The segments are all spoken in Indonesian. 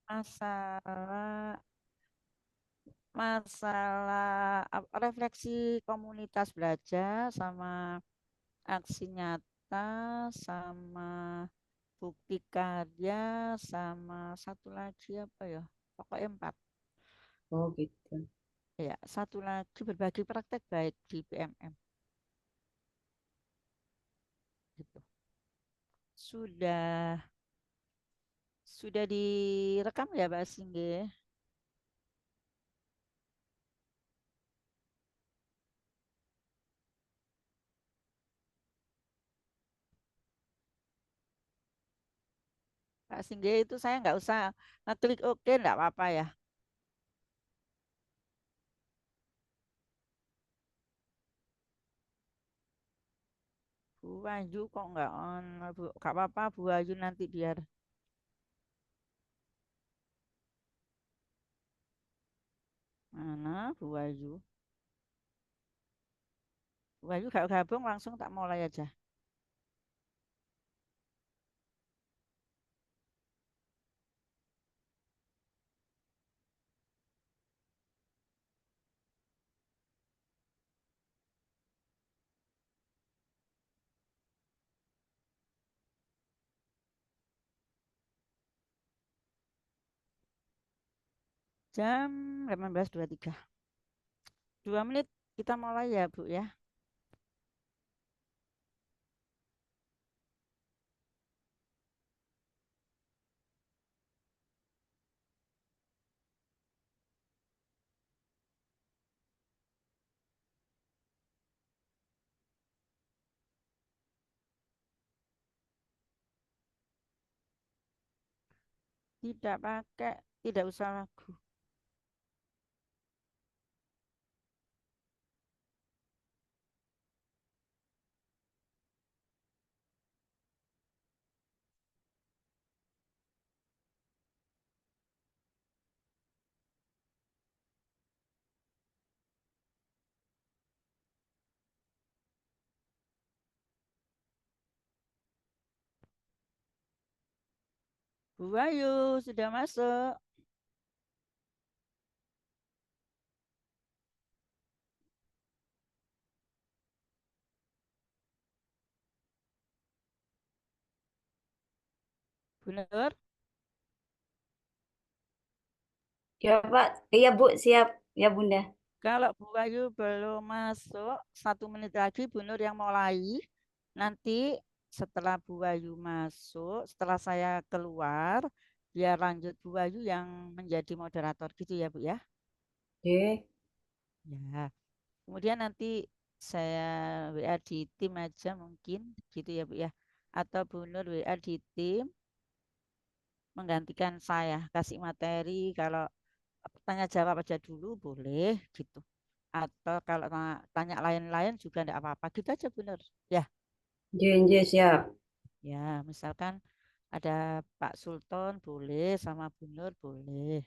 masalah masalah refleksi komunitas belajar sama aksi nyata sama bukti karya sama satu lagi apa ya? Pokoknya empat. Oh gitu. Ya, satu lagi berbagi praktek baik di PMM gitu. Sudah sudah direkam ya Mbak Singgi? Mbak Singgi itu saya nggak usah ngeklik oke nggak apa-apa ya. Bu Ayu kok nggak on, Bu? Nggak apa-apa Bu Ayu nanti biar mana Bu Ayu. Bu Ayu gak gabung langsung tak mulai aja. Jam 18.23. 2 menit kita mulai ya Bu ya. Tidak pakai, tidak usah lagu. Bu Ayu sudah masuk. Bu Nur, Ya Pak, iya Bu, siap. Ya Bunda. kalau Bu Ayu belum masuk, 1 menit lagi Bu Nur yang mulai. Nanti setelah Bu Ayu masuk, setelah saya keluar, biar lanjut Bu Ayu yang menjadi moderator gitu ya Bu ya. Oke. Ya, kemudian nanti saya WA di tim aja mungkin gitu ya Bu ya. Atau Bu Nur WA di tim menggantikan saya kasih materi kalau tanya jawab aja dulu boleh gitu. Atau kalau tanya lain-lain juga enggak apa-apa gitu aja bener. Ya, Nje, siap. ya misalkan ada Pak Sultan boleh sama Bu Nur boleh.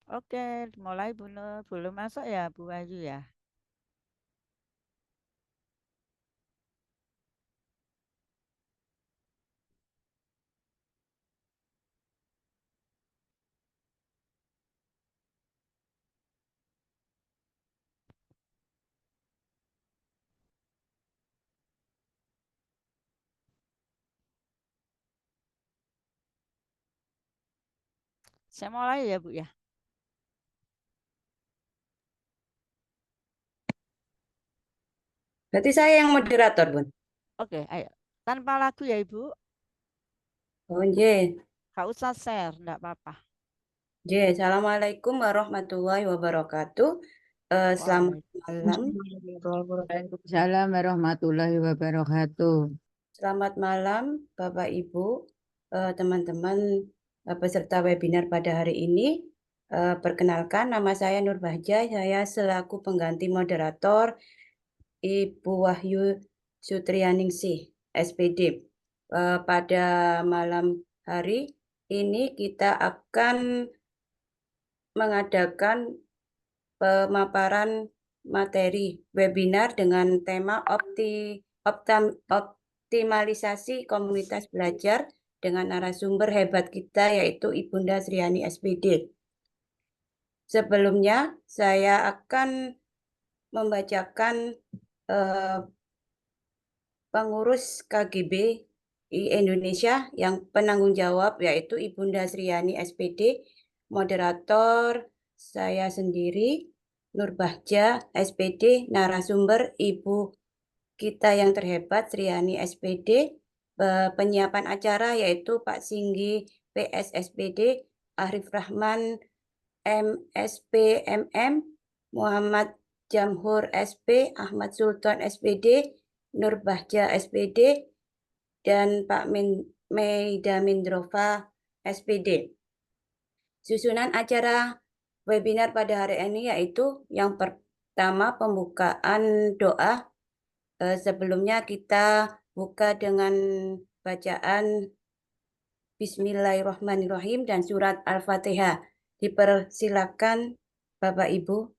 Oke, mulai Bu Nur. Belum masuk ya Bu Ayu ya. Saya mulai ya Bu ya. Berarti saya yang moderator, Bun. Oke, ayo. Tanpa lagu ya Ibu. Oh, nje. Gak usah share, enggak apa-apa. Nje, Assalamualaikum warahmatullahi wabarakatuh. Selamat malam. Waalaikumsalam warahmatullahi wabarakatuh. Selamat malam, Bapak Ibu, teman-teman peserta webinar pada hari ini. Perkenalkan, nama saya Nur Bahja. Saya selaku pengganti moderator Ibu Wahyu Sutrianingsih, SPD. Pada malam hari ini kita akan mengadakan pemaparan materi webinar dengan tema optimalisasi komunitas belajar dengan narasumber hebat kita yaitu Ibunda Sriani SPD. Sebelumnya saya akan membacakan pengurus KGB Indonesia yang penanggung jawab yaitu Ibunda Sriani SPD, moderator saya sendiri, Nur Bahja SPD, narasumber Ibu kita yang terhebat Sriani SPD, penyiapan acara yaitu Pak Singgi PS SPD, Arif Rahman MSP MM, Muhammad Jamhur SP, Ahmad Sultan SPD, Nur Bahja SPD, dan Pak Meida Mindrova SPD. Susunan acara webinar pada hari ini yaitu yang pertama pembukaan doa. Sebelumnya kita buka dengan bacaan Bismillahirrahmanirrahim dan surat Al-Fatihah. Dipersilakan Bapak Ibu.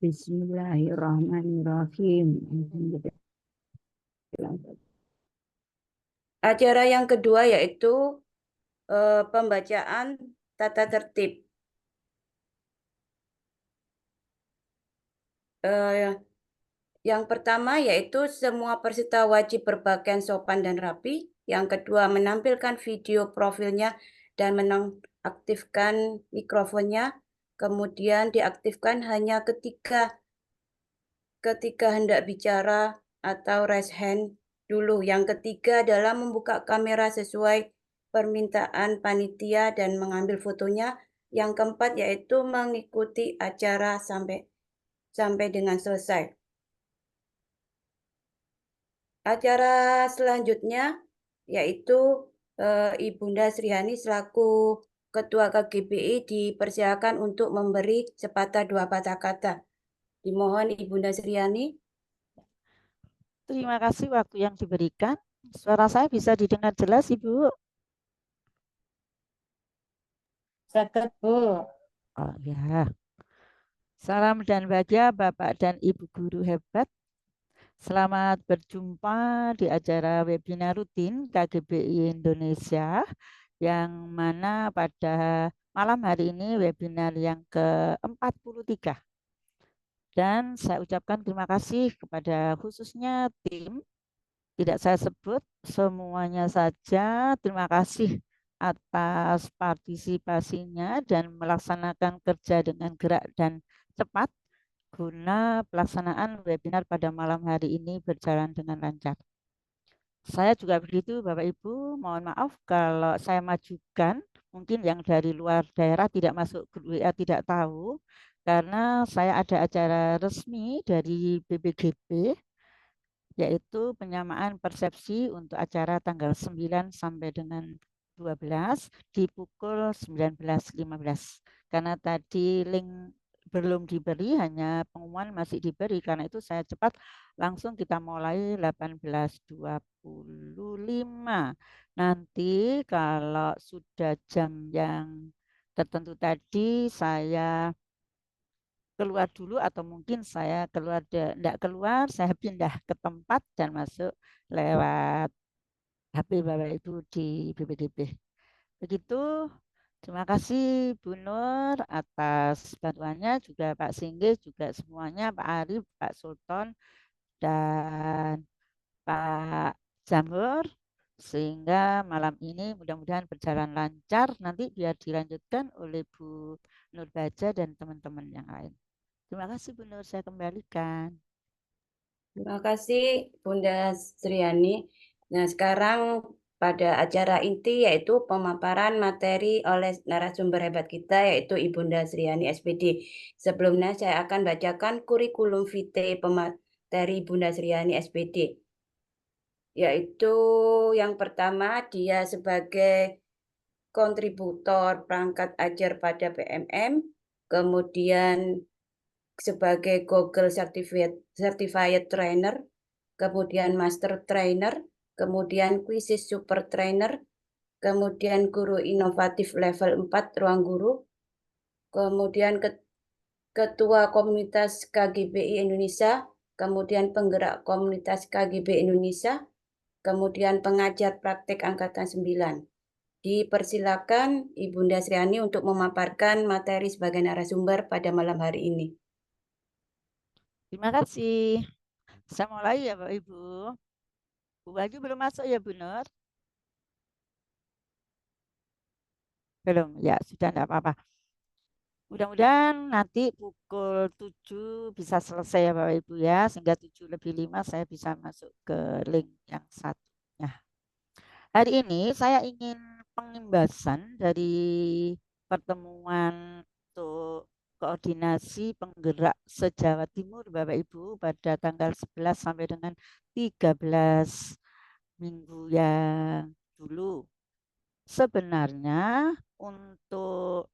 Bismillahirrahmanirrahim. Acara yang kedua yaitu pembacaan tata tertib. Yang pertama yaitu semua peserta wajib berpakaian sopan dan rapi. Yang kedua menampilkan video profilnya dan menonaktifkan mikrofonnya. Kemudian diaktifkan hanya ketika hendak bicara atau raise hand dulu. Yang ketiga adalah membuka kamera sesuai permintaan panitia dan mengambil fotonya. Yang keempat yaitu mengikuti acara sampai dengan selesai. Acara selanjutnya yaitu Ibunda Sriani selaku Ketua KGBI dipersilakan untuk memberi sepatah dua patah kata. Dimohon Ibunda Sriani. Terima kasih waktu yang diberikan. Suara saya bisa didengar jelas, Ibu? Saged, Bu. Oh ya. Salam dan bahagia Bapak dan Ibu guru hebat. Selamat berjumpa di acara webinar rutin KGBI Indonesia yang mana pada malam hari ini webinar yang ke-43. Dan saya ucapkan terima kasih kepada khususnya tim, tidak saya sebut semuanya saja, terima kasih atas partisipasinya dan melaksanakan kerja dengan gerak dan cepat guna pelaksanaan webinar pada malam hari ini berjalan dengan lancar. Saya juga begitu Bapak Ibu, mohon maaf kalau saya majukan, mungkin yang dari luar daerah tidak masuk grup WA tidak tahu, karena saya ada acara resmi dari BPGB, yaitu penyamaan persepsi untuk acara tanggal 9 sampai dengan 12 di pukul 19.15. Karena tadi link belum diberi, hanya pengumuman masih diberi. Karena itu saya cepat langsung kita mulai 18.25. Nanti kalau sudah jam yang tertentu tadi saya keluar dulu atau mungkin saya tidak keluar, saya pindah ke tempat dan masuk lewat HP Bapak Ibu di BPDB. Begitu. Terima kasih Bu Nur atas bantuannya, juga Pak Singgih, juga semuanya, Pak Arif, Pak Sultan, dan Pak Jamhur. Sehingga malam ini mudah-mudahan berjalan lancar, nanti biar dilanjutkan oleh Bu Nur Baja dan teman-teman yang lain. Terima kasih Bu Nur, saya kembalikan. Terima kasih Bunda Sriani. Nah, sekarang pada acara inti yaitu pemaparan materi oleh narasumber hebat kita yaitu Ibunda Sriani SPD. Sebelumnya saya akan bacakan kurikulum vitae pemateri Ibunda Sriani SPD. Yaitu yang pertama dia sebagai kontributor perangkat ajar pada PMM, kemudian sebagai Google Certified Trainer, kemudian Master Trainer, kemudian Quizzes Super Trainer, kemudian Guru Inovatif Level 4 Ruang Guru, kemudian Ketua Komunitas KGBI Indonesia, kemudian Penggerak Komunitas KGBI Indonesia, kemudian Pengajar Praktek Angkatan 9. Dipersilakan Ibunda Sriani untuk memaparkan materi sebagai narasumber pada malam hari ini. Terima kasih. Saya mulai ya Bapak Ibu. Bu Bayu belum masuk ya Bu Nur? Belum, ya sudah enggak apa-apa. Mudah-mudahan nanti pukul 7 bisa selesai ya Bapak Ibu ya. Sehingga 7:05 saya bisa masuk ke link yang satunya. Hari ini saya ingin pengimbasan dari pertemuan untuk koordinasi penggerak se-Jawa Timur Bapak Ibu pada tanggal 11 sampai dengan 13 minggu yang dulu. Sebenarnya untuk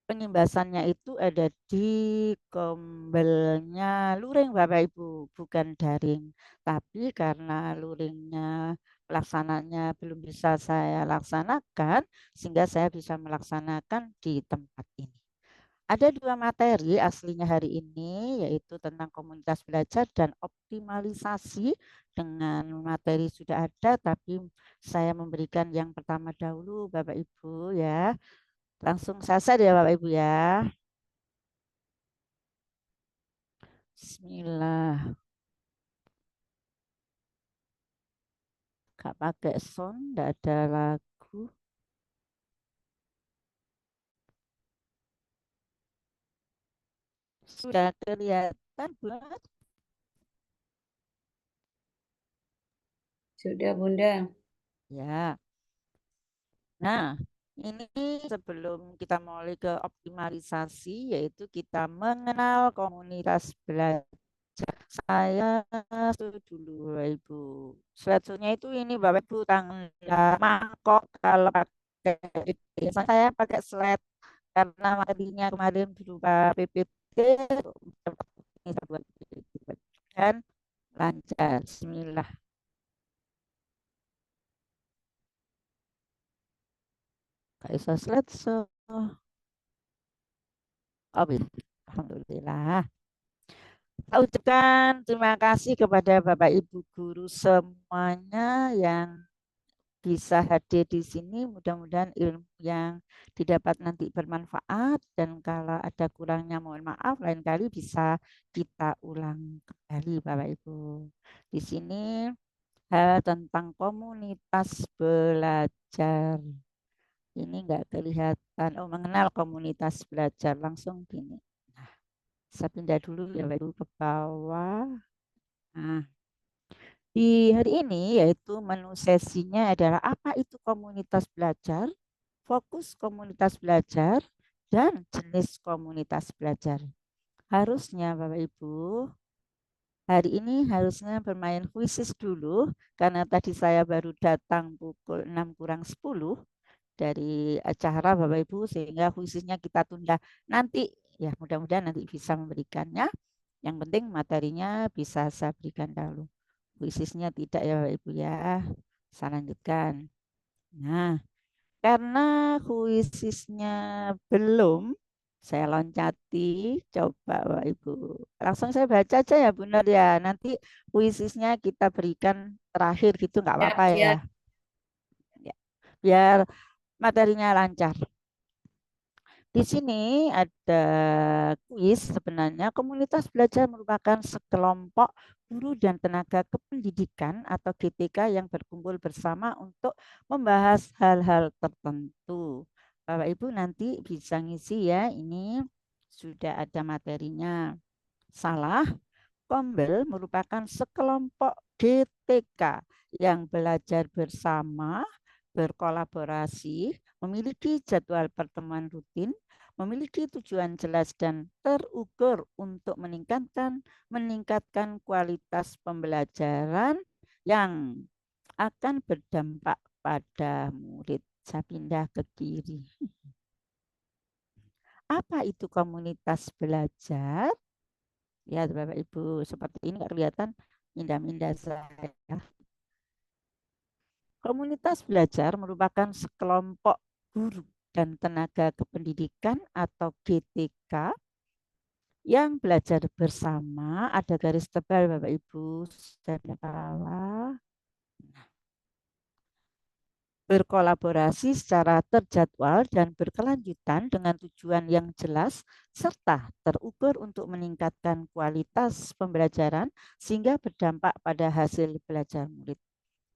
pengimbasannya itu ada di kombelnya luring Bapak Ibu, bukan daring. Tapi karena luringnya pelaksananya belum bisa saya laksanakan, sehingga saya bisa melaksanakan di tempat ini. Ada dua materi aslinya hari ini, yaitu tentang komunitas belajar dan optimalisasi. Dengan materi sudah ada, tapi saya memberikan yang pertama dahulu Bapak Ibu ya. Langsung saja ya Bapak Ibu ya. Bismillah. Gak pakai sound, enggak ada lagu. Sudah kelihatan, Bu? Sudah, Bunda. Ya. Nah, ini sebelum kita mulai ke optimalisasi, yaitu kita mengenal komunitas belajar. Saya dulu, Bapak Ibu. Slide-nya itu ini, Bapak Ibu, tanggal mangkok kalau pakai. Biasanya saya pakai slide karena materinya kemarin berupa PPT dan lancar. Bismillah. Gak bisa slide. Oh, alhamdulillah. Saya ucapkan terima kasih kepada Bapak Ibu guru semuanya yang bisa hadir di sini. Mudah-mudahan ilmu yang didapat nanti bermanfaat, dan kalau ada kurangnya mohon maaf, lain kali bisa kita ulang kembali Bapak Ibu. Di sini hal tentang komunitas belajar. Ini enggak kelihatan. Oh, mengenal komunitas belajar langsung gini. Nah, saya pindah dulu ya Bapak Ibu ke bawah. Nah, di hari ini yaitu menu sesinya adalah apa itu komunitas belajar, fokus komunitas belajar, dan jenis komunitas belajar. Harusnya Bapak Ibu hari ini harusnya bermain kuisis dulu, karena tadi saya baru datang pukul 6 kurang 10 dari acara Bapak Ibu, sehingga kuisisnya kita tunda nanti. Ya, mudah-mudahan nanti bisa memberikannya. Yang penting materinya bisa saya berikan dahulu. Kuisisnya tidak ya Bapak Ibu ya. Saya lanjutkan. Nah, karena kuisisnya belum saya loncati, coba Bapak Ibu. Langsung saya baca aja ya Bunda ya. Nanti kuisisnya kita berikan terakhir gitu, nggak Siap, apa-apa ya. siap. Ya. Biar materinya lancar. Di sini ada kuis. Sebenarnya komunitas belajar merupakan sekelompok guru dan tenaga kependidikan atau GTK yang berkumpul bersama untuk membahas hal-hal tertentu. Bapak Ibu nanti bisa ngisi ya, ini sudah ada materinya. Salah, Kombel merupakan sekelompok GTK yang belajar bersama, berkolaborasi, memiliki jadwal pertemuan rutin, memiliki tujuan jelas dan terukur untuk meningkatkan kualitas pembelajaran yang akan berdampak pada murid. Saya pindah ke kiri. Apa itu komunitas belajar? Ya, Bapak Ibu, seperti ini nggak kelihatan minda-minda saya. Komunitas belajar merupakan sekelompok guru dan tenaga kependidikan atau GTK yang belajar bersama. Ada garis tebal Bapak Ibu, saya bawah. berkolaborasi secara terjadwal dan berkelanjutan dengan tujuan yang jelas serta terukur untuk meningkatkan kualitas pembelajaran sehingga berdampak pada hasil belajar murid.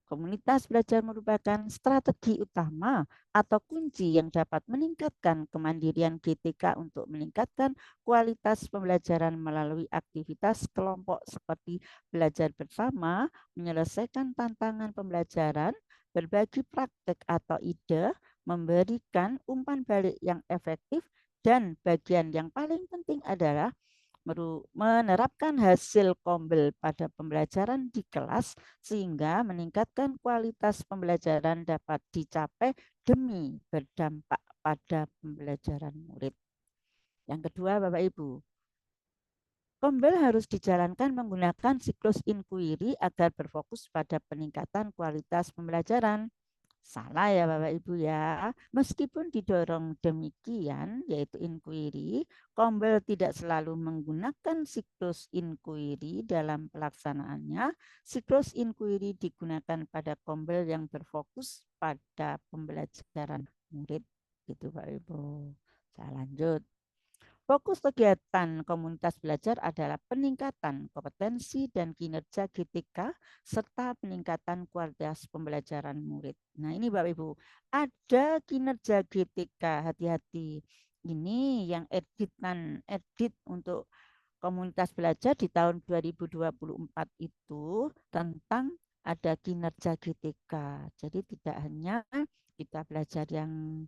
Komunitas belajar merupakan strategi utama atau kunci yang dapat meningkatkan kemandirian GTK untuk meningkatkan kualitas pembelajaran melalui aktivitas kelompok seperti belajar bersama, menyelesaikan tantangan pembelajaran, berbagi praktek atau ide, memberikan umpan balik yang efektif, dan bagian yang paling penting adalah menerapkan hasil Kombel pada pembelajaran di kelas sehingga meningkatkan kualitas pembelajaran dapat dicapai demi berdampak pada pembelajaran murid. Yang kedua, Bapak Ibu, Kombel harus dijalankan menggunakan siklus inquiry agar berfokus pada peningkatan kualitas pembelajaran. Salah ya Bapak Ibu ya. Meskipun didorong demikian, yaitu inquiry, Kombel tidak selalu menggunakan siklus inquiry dalam pelaksanaannya. Siklus inquiry digunakan pada Kombel yang berfokus pada pembelajaran murid. Gitu Pak Ibu. Saya lanjut. Fokus kegiatan komunitas belajar adalah peningkatan kompetensi dan kinerja GTK serta peningkatan kualitas pembelajaran murid. Nah ini Bapak Ibu, ada kinerja GTK, hati-hati. Ini yang edit untuk komunitas belajar di tahun 2024 itu tentang ada kinerja GTK. Jadi tidak hanya kita belajar yang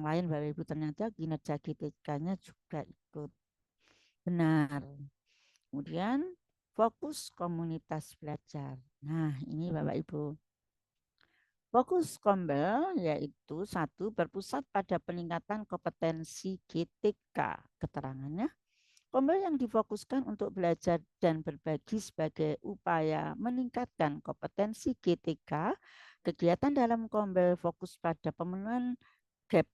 lain, Bapak Ibu, ternyata kinerja GTK-nya juga ikut. Benar. Kemudian fokus komunitas belajar. Nah, ini Bapak Ibu. Fokus Kombel yaitu 1. Berpusat pada peningkatan kompetensi GTK. Keterangannya, Kombel yang difokuskan untuk belajar dan berbagi sebagai upaya meningkatkan kompetensi GTK. Kegiatan dalam Kombel fokus pada pemenuhan gap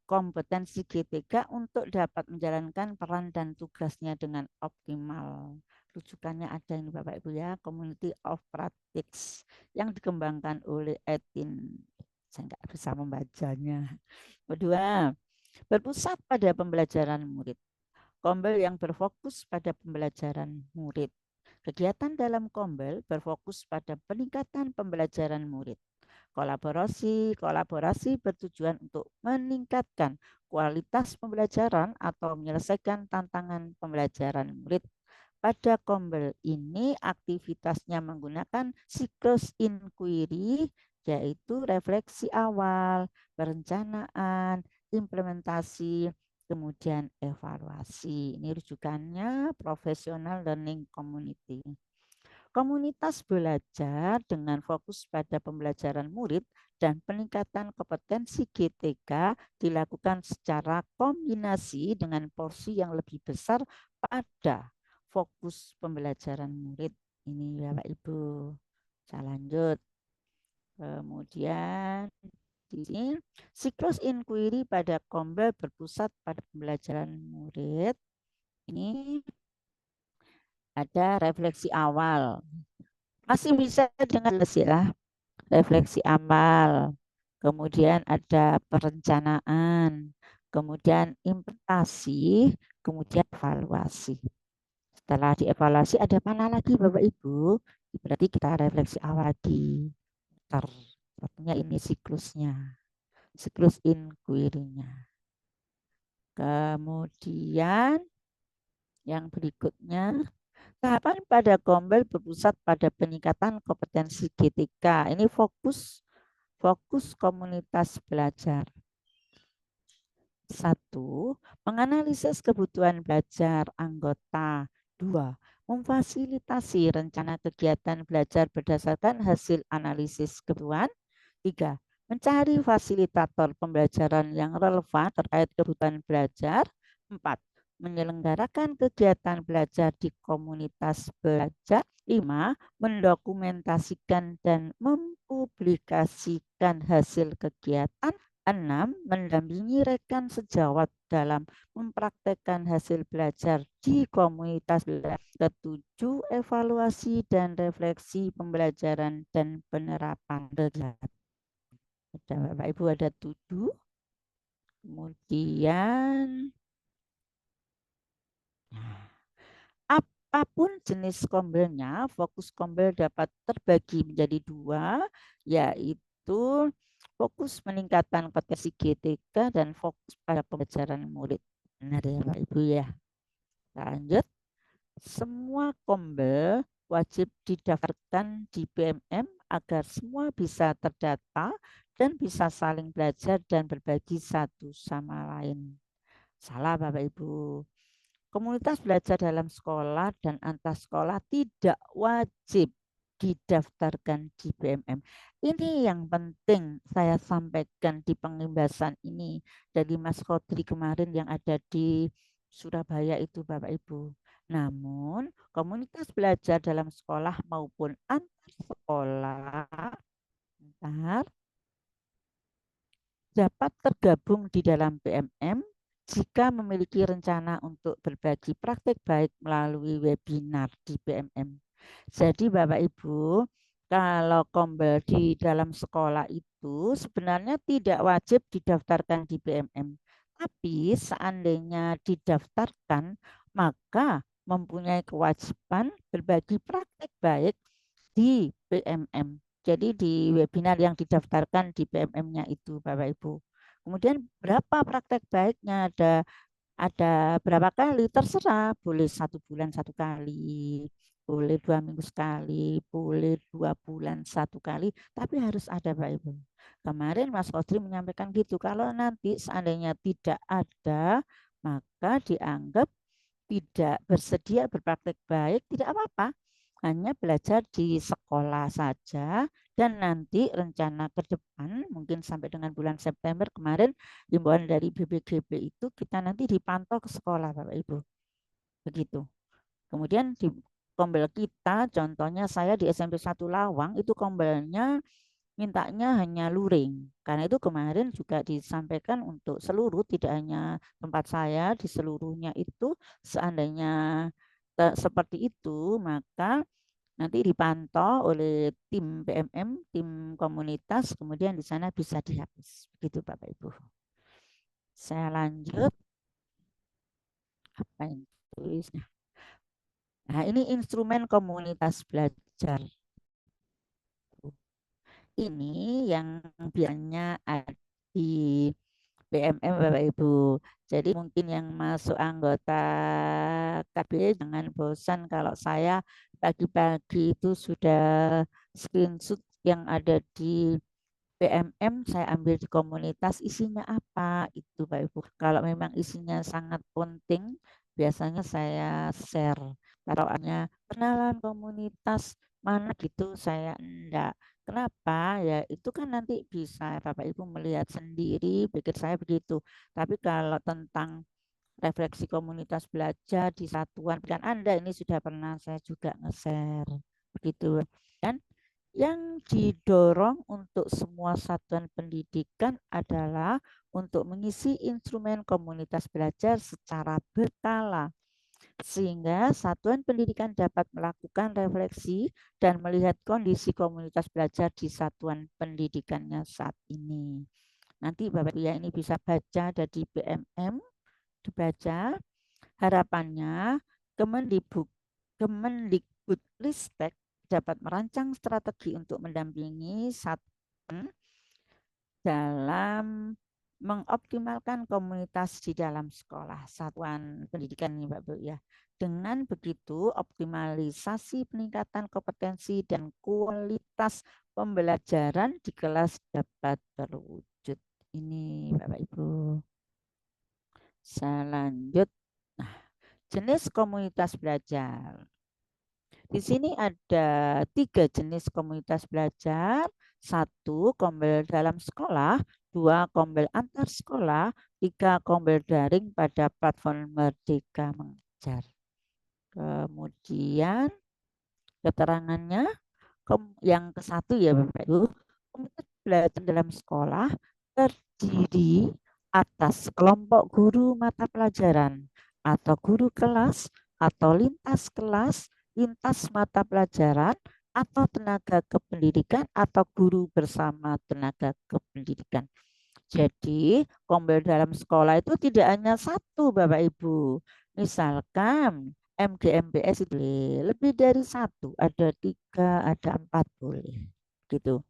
kompetensi GTK untuk dapat menjalankan peran dan tugasnya dengan optimal. Rujukannya ada ini Bapak Ibu ya, Community of Practice yang dikembangkan oleh Etin. Saya nggak bisa membacanya. Kedua, berpusat pada pembelajaran murid. Kombel yang berfokus pada pembelajaran murid. Kegiatan dalam Kombel berfokus pada peningkatan pembelajaran murid. Kolaborasi bertujuan untuk meningkatkan kualitas pembelajaran atau menyelesaikan tantangan pembelajaran murid. Pada Kombel ini aktivitasnya menggunakan siklus inquiry, yaitu refleksi awal, perencanaan, implementasi, kemudian evaluasi. Ini rujukannya Professional Learning Community. Komunitas belajar dengan fokus pada pembelajaran murid dan peningkatan kompetensi GTK dilakukan secara kombinasi dengan porsi yang lebih besar pada fokus pembelajaran murid. Ini Bapak Ibu. Saya lanjut. Kemudian di sini siklus inquiry pada Kombel berpusat pada pembelajaran murid. Ini ada refleksi awal. Masih bisa dengan ya, refleksi awal. Kemudian ada perencanaan, kemudian implementasi, kemudian evaluasi. Setelah dievaluasi ada mana lagi Bapak Ibu? Berarti kita refleksi awal di artinya ini siklusnya. Siklus inquiry-nya. Kemudian yang berikutnya, tahapan pada Kombel berpusat pada peningkatan kompetensi GTK. Ini fokus komunitas belajar. 1. Menganalisis kebutuhan belajar anggota. 2. Memfasilitasi rencana kegiatan belajar berdasarkan hasil analisis kebutuhan. 3. Mencari fasilitator pembelajaran yang relevan terkait kebutuhan belajar. 4. Menyelenggarakan kegiatan belajar di komunitas belajar. 5. Mendokumentasikan dan mempublikasikan hasil kegiatan. 6. Mendampingi rekan sejawat dalam mempraktekkan hasil belajar di komunitas belajar. Ketujuh, evaluasi dan refleksi pembelajaran dan penerapan kegiatan. Ada Bapak Ibu ada 7. Kemudian apapun jenis kombelnya, fokus kombel dapat terbagi menjadi 2, yaitu fokus meningkatkan kompetensi GTK dan fokus pada pembelajaran murid. Benar ya Pak Ibu ya. Lanjut, semua kombel wajib didaftarkan di BMM agar semua bisa terdata dan bisa saling belajar dan berbagi satu sama lain. Salah Bapak Ibu. Komunitas belajar dalam sekolah dan antar sekolah tidak wajib didaftarkan di BMM. Ini yang penting saya sampaikan di pengimbasan ini dari Mas Khodri kemarin yang ada di Surabaya itu Bapak Ibu. Namun komunitas belajar dalam sekolah maupun antar sekolah dapat tergabung di dalam BMM jika memiliki rencana untuk berbagi praktik baik melalui webinar di BMM. Jadi Bapak Ibu, kalau kombel di dalam sekolah itu sebenarnya tidak wajib didaftarkan di BMM. Tapi seandainya didaftarkan, maka mempunyai kewajiban berbagi praktik baik di BMM. Jadi di webinar yang didaftarkan di BMM-nya itu Bapak Ibu. Kemudian berapa praktek baiknya, ada berapa kali, terserah, boleh 1 bulan 1 kali, boleh 2 minggu sekali, boleh 2 bulan 1 kali, tapi harus ada Pak Ibu. Kemarin Mas Khodri menyampaikan gitu, kalau nanti seandainya tidak ada, maka dianggap tidak bersedia berpraktek baik, tidak apa-apa. Hanya belajar di sekolah saja dan nanti rencana ke depan mungkin sampai dengan bulan September kemarin himbauan dari BPGB itu kita nanti dipantau ke sekolah Bapak Ibu. Begitu. Kemudian di kombel kita contohnya saya di SMP 1 Lawang itu kombelnya mintanya hanya luring. Karena itu kemarin juga disampaikan untuk seluruh, tidak hanya tempat saya, di seluruhnya itu seandainya seperti itu, maka nanti dipantau oleh tim BMM, tim komunitas, kemudian di sana bisa dihapus. Begitu Bapak Ibu. Saya lanjut. Apa yang tulisnya? Nah, ini instrumen komunitas belajar. Ini yang biasanya ada di BMM Bapak Ibu. Jadi mungkin yang masuk anggota KB jangan bosan kalau saya pagi-pagi itu sudah screenshot yang ada di BMM saya ambil di komunitas isinya apa itu Pak Ibu. Kalau memang isinya sangat penting biasanya saya share. Taruhannya kenalan komunitas mana gitu saya enggak. Kenapa? Ya itu kan nanti bisa Bapak Ibu melihat sendiri, pikir saya begitu. Tapi kalau tentang refleksi komunitas belajar di satuan dan Anda ini sudah pernah saya juga nge-share begitu. Dan yang didorong untuk semua satuan pendidikan adalah untuk mengisi instrumen komunitas belajar secara berkala sehingga satuan pendidikan dapat melakukan refleksi dan melihat kondisi komunitas belajar di satuan pendidikannya saat ini. Nanti Bapak Ibu ya ini bisa baca dari BMM, dibaca. Harapannya Kemendikbudristek dapat merancang strategi untuk mendampingi satuan dalam mengoptimalkan komunitas di dalam sekolah satuan pendidikan ini Bapak Ibu ya. Dengan begitu optimalisasi peningkatan kompetensi dan kualitas pembelajaran di kelas dapat terwujud. Ini Bapak Ibu. Saya lanjut. Nah, jenis komunitas belajar. Di sini ada 3 jenis komunitas belajar. 1, kombel dalam sekolah. 2, kombel antar sekolah. 3, kombel daring pada platform Merdeka Mengajar. Kemudian keterangannya yang ke-1 ya Bapak Ibu. Komunitas belajar dalam sekolah terdiri atas kelompok guru mata pelajaran atau guru kelas atau lintas mata pelajaran atau tenaga kependidikan atau guru bersama tenaga kependidikan. Jadi, kombel dalam sekolah itu tidak hanya satu, Bapak Ibu. Misalkan MGMBS itu lebih dari satu, ada 3, ada 4 boleh. Gitu.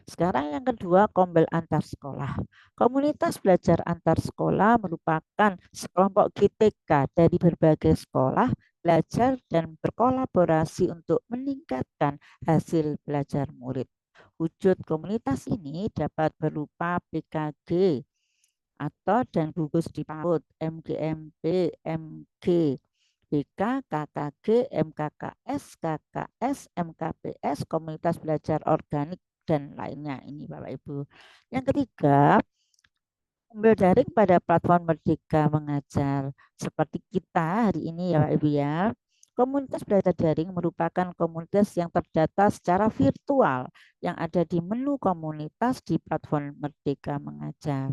Sekarang yang kedua, kombel antar sekolah. Komunitas belajar antar sekolah merupakan sekelompok GTK dari berbagai sekolah belajar dan berkolaborasi untuk meningkatkan hasil belajar murid. Wujud komunitas ini dapat berupa PKG atau dan gugus di PAUD, MGMP, MG, BK, KKG, MKKS, KKS, MKPS, komunitas belajar organik, dan lainnya. Ini Bapak Ibu. Yang ketiga, kombel daring pada platform Merdeka Mengajar. Seperti kita hari ini ya Bapak Ibu ya. Komunitas belajar daring merupakan komunitas yang terdata secara virtual yang ada di menu komunitas di platform Merdeka Mengajar.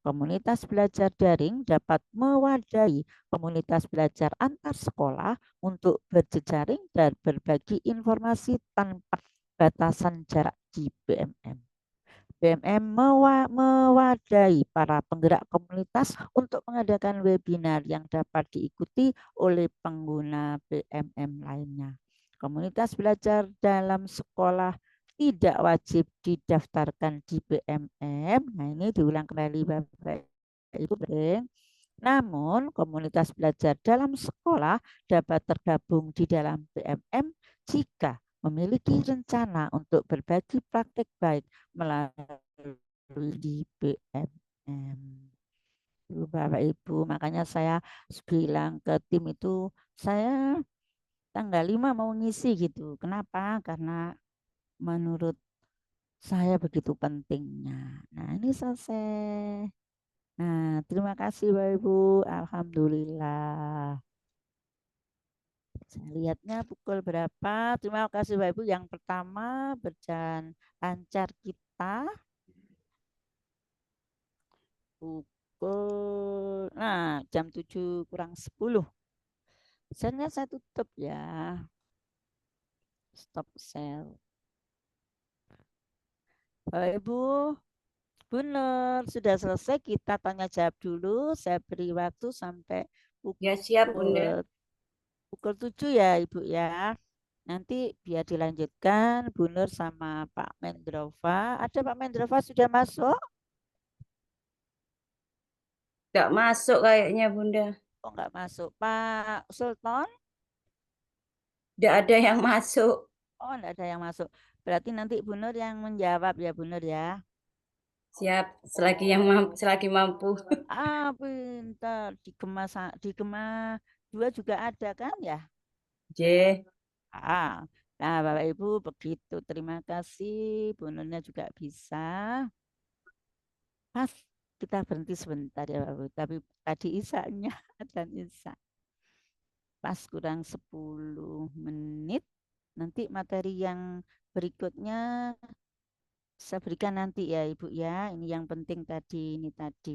Komunitas belajar daring dapat mewadahi komunitas belajar antar sekolah untuk berjejaring dan berbagi informasi tanpa batasan jarak di BMM. BMM mewadahi para penggerak komunitas untuk mengadakan webinar yang dapat diikuti oleh pengguna BMM lainnya. Komunitas belajar dalam sekolah tidak wajib didaftarkan di BMM. Nah, ini diulang kembali Bapak Ibu. Namun, komunitas belajar dalam sekolah dapat tergabung di dalam BMM jika memiliki rencana untuk berbagi praktek baik melalui di BMM. Bapak Ibu, makanya saya bilang ke tim itu, saya tanggal 5 mau ngisi gitu. Kenapa? Karena menurut saya begitu pentingnya. Nah, ini selesai. Nah, terima kasih Bapak Ibu. Alhamdulillah. Saya lihatnya pukul berapa. Terima kasih Bapak Ibu. Yang pertama berjalan lancar kita. Pukul, nah jam 7 kurang 10. Misalnya saya tutup ya. Stop share. Bapak Ibu, benar, sudah selesai, kita tanya jawab dulu. Saya beri waktu sampai Ya, siap, Bunda. pukul 7 ya Ibu ya. Nanti biar dilanjutkan Bu Nur sama Pak Mendrova. Ada Pak Mendrova sudah masuk? Nggak masuk kayaknya, Bunda. Oh enggak masuk. Pak Sultan? Nggak ada yang masuk. Oh enggak ada yang masuk. Berarti nanti Bu Nur yang menjawab ya Bu Nur ya. Siap, selagi mampu. Ah, pintar. Di Gema 2 juga ada kan ya? J. Ah, nah Bapak Ibu begitu. Terima kasih. Bu Nurnya juga bisa. Pas kita berhenti sebentar ya Bapak Ibu. Tapi tadi isanya dan isa. Pas kurang 10 menit. Nanti materi yang berikutnya saya berikan nanti ya Ibu ya. Ini yang penting tadi, ini tadi.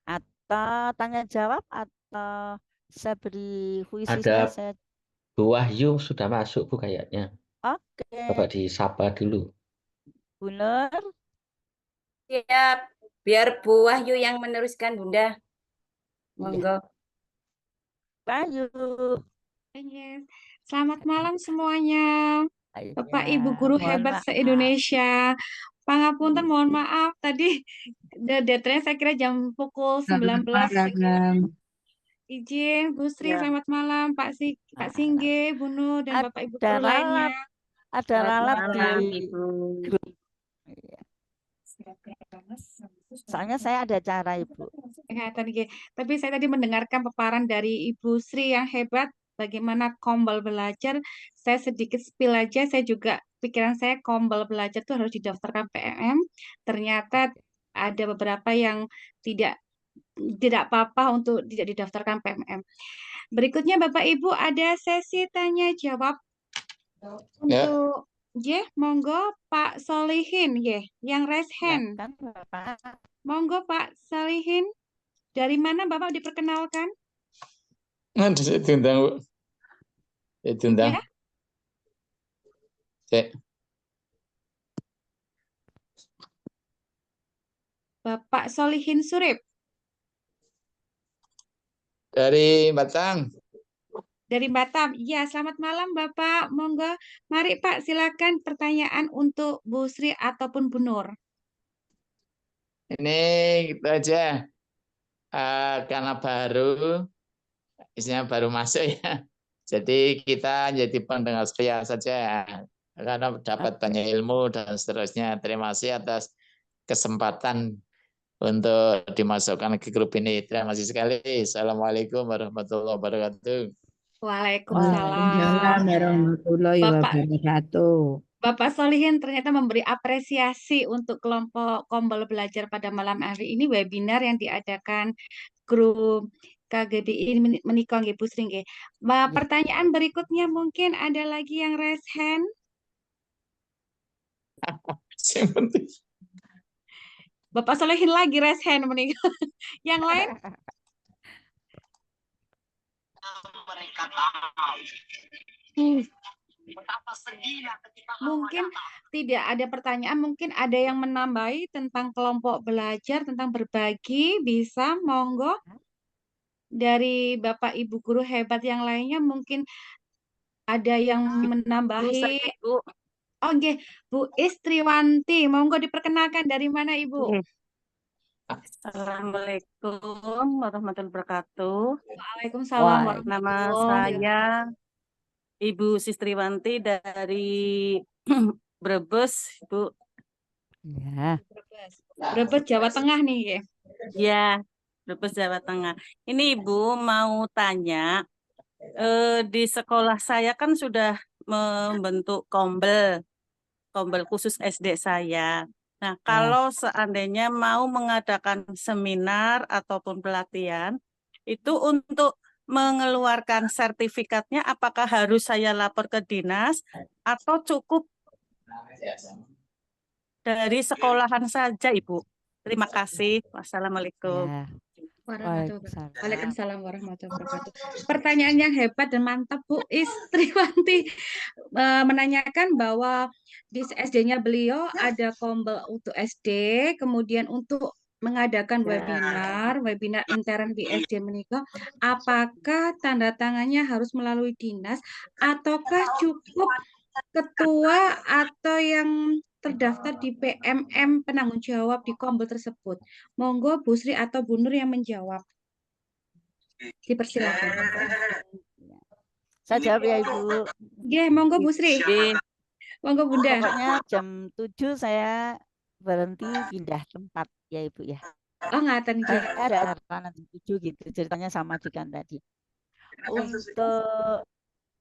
Atau tanya jawab atau saya beri kuisisnya Ada saya. Bu Wahyu sudah masuk Bu kayaknya. Oke, Coba disapa dulu. Bu Nur. Siap. Biar Bu Wahyu yang meneruskan, Bunda. Iya, Monggo. Bayu. Yes. Selamat malam semuanya. Iya, Bapak Ibu guru mohon hebat maaf. se-Indonesia. Pangapunten, mohon maaf tadi deadline saya kira jam pukul 19. Izin Bu Sri, Ya. selamat malam Pak Singge, Bu Nur, dan Bapak Ibu Ada guru lainnya. lalat, ada Selamat lalat malam, di Ibu. grup. Iya. Soalnya saya ada acara Ibu. Ya, tapi saya tadi mendengarkan paparan dari Ibu Sri yang hebat, bagaimana Kombel belajar. Saya sedikit spill aja, saya juga pikiran saya Kombel belajar itu harus didaftarkan PMM. Ternyata ada beberapa yang tidak apa-apa untuk tidak didaftarkan PMM. Berikutnya Bapak Ibu ada sesi tanya jawab untuk Nggih, monggo Pak Solihin nggih, yang raise hand. Silakan Bapak. Monggo Pak Solihin. Dari mana Bapak diperkenalkan? Diundang, Bu. Diundang. Ya, Cek. Bapak Solihin Surip Dari Batang. dari Batam. Iya, selamat malam Bapak. Monggo, mari Pak silakan pertanyaan untuk Bu Sri ataupun Bu Nur. Ini gitu aja. Karena isinya baru masuk ya. Jadi kita jadi pendengar setia saja. Karena dapat banyak ilmu dan seterusnya. Terima kasih atas kesempatan untuk dimasukkan ke grup ini. Terima kasih sekali. Assalamualaikum warahmatullahi wabarakatuh. Waalaikumsalam. Waalaikumsalam warahmatullahi Bapak wabarakatuh. Bapak Solihin ternyata memberi apresiasi untuk kelompok Kombel Belajar pada malam hari ini webinar yang diadakan grup KGBI menika nggih Bu Sri nggih. Ya. Pertanyaan berikutnya mungkin ada lagi yang raise hand. Yang penting. Bapak Solihin lagi raise hand menika. Yang lain? Mungkin tidak ada pertanyaan, mungkin ada yang menambahi tentang kelompok belajar, tentang berbagi, bisa monggo dari Bapak Ibu guru hebat yang lainnya mungkin ada yang menambahi. Oh nggih, Bu Istriwanti, monggo diperkenalkan dari mana Ibu? Assalamualaikum warahmatullahi wabarakatuh. Waalaikumsalam Nama warahmatullahi saya Ibu Sistriwanti dari Brebes, Bu. Ya. Brebes, Jawa Tengah nih ya. Ya, Brebes, Jawa Tengah. Ini Ibu mau tanya, di sekolah saya kan sudah membentuk kombel khusus SD saya. Nah, kalau seandainya mau mengadakan seminar ataupun pelatihan, itu untuk mengeluarkan sertifikatnya, apakah harus saya lapor ke dinas atau cukup dari sekolahan saja, Ibu? Terima kasih. Wassalamualaikum. Ya. Waalaikumsalam warahmatullahi wabarakatuh. Pertanyaan yang hebat dan mantap Bu Istriwanti menanyakan bahwa di SD-nya beliau ada kombel untuk SD, kemudian untuk mengadakan webinar intern di SD menikah, apakah tanda tangannya harus melalui dinas ataukah cukup ketua atau yang terdaftar di PMM penanggung jawab di kombel tersebut? Monggo Bu Sri atau Bu Nur yang menjawab. Dipersilakan. Saya jawab ya Ibu. Nggih, monggo Bu Sri. Monggo Bunda. Pokoknya jam 7 saya berhenti pindah tempat ya Ibu ya. Oh, ngaten nggih. Ada nanti 7 gitu. Ceritanya sama dengan tadi.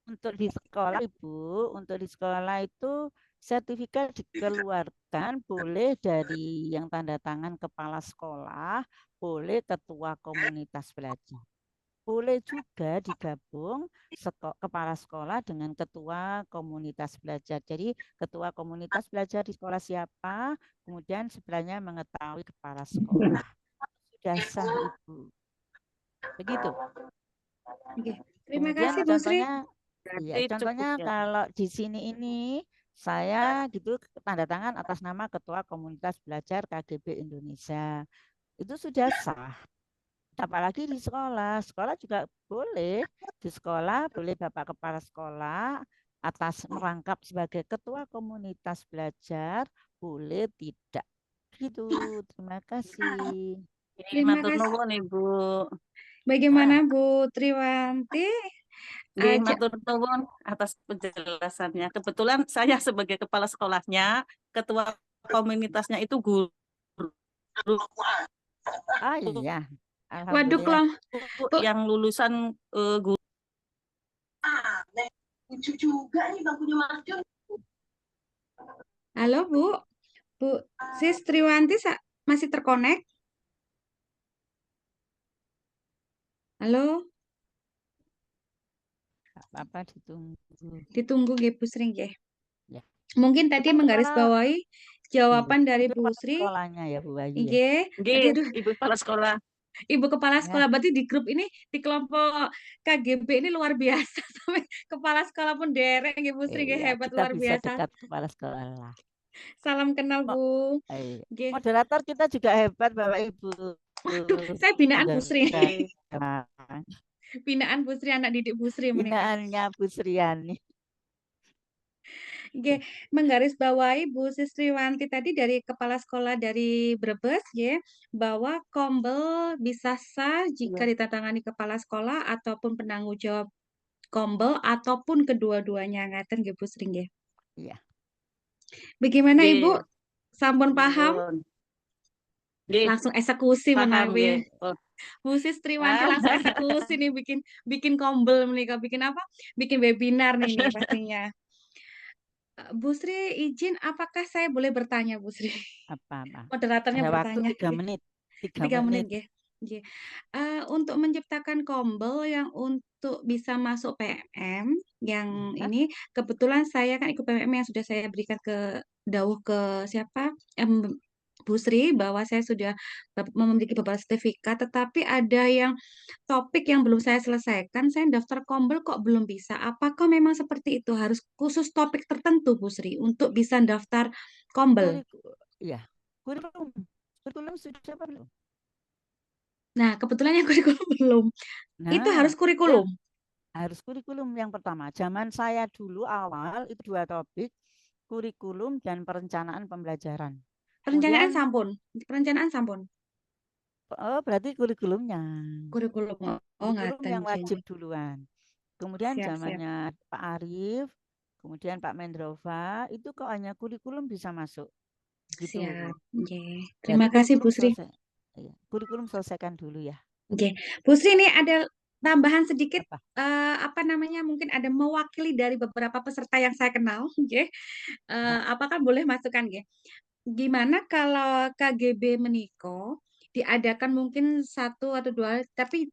Untuk di sekolah Ibu, untuk di sekolah itu sertifikat dikeluarkan boleh dari yang tanda tangan kepala sekolah, boleh ketua komunitas belajar. Boleh juga digabung kepala sekolah dengan ketua komunitas belajar. Jadi ketua komunitas belajar di sekolah siapa, kemudian sebelahnya mengetahui kepala sekolah. Sudah sah Ibu. Begitu. Oke. Terima Kemudian kasih Bu Sri. contohnya kalau di sini ini saya gitu tanda tangan atas nama ketua komunitas belajar KGB Indonesia. Itu sudah sah. Apalagi di sekolah juga boleh, di sekolah boleh Bapak Kepala Sekolah atas merangkap sebagai ketua komunitas belajar, boleh tidak. Gitu, terima kasih. Terima kasih. Ibu. Bagaimana Bu Triwanti? Matur nuwun atas penjelasannya. Kebetulan saya sebagai kepala sekolahnya, ketua komunitasnya itu guru. Ah iya. Waduh, yang lulusan guru. Lucu juga nih bangkunya Mas Jun. Halo Bu. Bu Sis Triwanti masih terkonek? Halo? Apa ditunggu. Ditunggu nggih Bu Sri nggih. Ya. Mungkin Itu tadi kan kepala menggarisbawahi jawaban dari itu Bu kepala Sri. sekolahnya ya Bu Bayu ya. Nggih. Nggih, Aduh, Ibu Kepala Sekolah. Ibu Kepala Ya, Sekolah berarti di grup ini di kelompok KGB ini luar biasa sampai kepala sekolah pun derek nggih Bu Sri nggih, iya, hebat kita luar bisa biasa. dekat kepala sekolah lah. Salam kenal Mo- Bu. iya. Nggih. Moderator kita juga hebat Bapak Ibu. Saya binaan Bu Sri. Saudara. Binaan Bu Sri, anak didik Bu Sri menikah. Binaannya Bu Sriani. Nggih, menggarisbawahi Bu Sisriwanti tadi dari kepala sekolah dari Brebes nggih, bahwa kombel bisa sah jika ditandatangani kepala sekolah ataupun penanggung jawab kombel ataupun kedua-duanya ngaten nggih Bu Sri nggih. Iya. Bagaimana Ibu? Nggih, Sampun paham? nuwun. Nggih, Langsung eksekusi paham menawi. nggih. Oh. Bu Sisriwanti Ah, langsung eksekusi nih bikin kombel menikah, bikin apa? Bikin webinar nih pastinya. Bu Sri izin, apakah saya boleh bertanya Bu Sri? Apa-apa. Moderatornya Ada waktu bertanya. 3 menit. 3 3 menit menit. nggih. Nggih. Untuk menciptakan kombel yang untuk bisa masuk PMM yang Ya. ini kebetulan saya kan ikut PMM yang sudah saya berikan ke dawuh ke siapa? Bu Sri bahwa saya sudah memiliki beberapa sertifikat, tetapi ada yang topik yang belum saya selesaikan, saya daftar kombel kok belum bisa. Apakah memang seperti itu? Harus khusus topik tertentu Bu Sri untuk bisa daftar kombel? Iya. Kurikulum. Kurikulum sudah apa belum? Nah, kebetulan yang kurikulum belum. Itu Nah, harus kurikulum. harus kurikulum yang pertama. Zaman saya dulu awal itu 2 topik, kurikulum dan perencanaan pembelajaran. Perencanaan Kemudian, sampun. Perencanaan sampun. oh berarti kurikulumnya. Kurikulum. Oh, Kurikulum ngaten. yang wajib duluan. Kemudian Siap, siap. zamannya Pak Arief, kemudian Pak Mendrova, itu kok hanya kurikulum bisa masuk. Gitu. Siap. Nggih. Berarti Terima kasih Bu Sri. iya, kurikulum selesaikan dulu ya. Oke, Bu Sri ini ada tambahan sedikit Apa? apa namanya mungkin ada mewakili dari beberapa peserta yang saya kenal, oke. Apakah boleh masukkan, nggih? Gimana kalau KGB Meniko diadakan mungkin 1 atau 2, tapi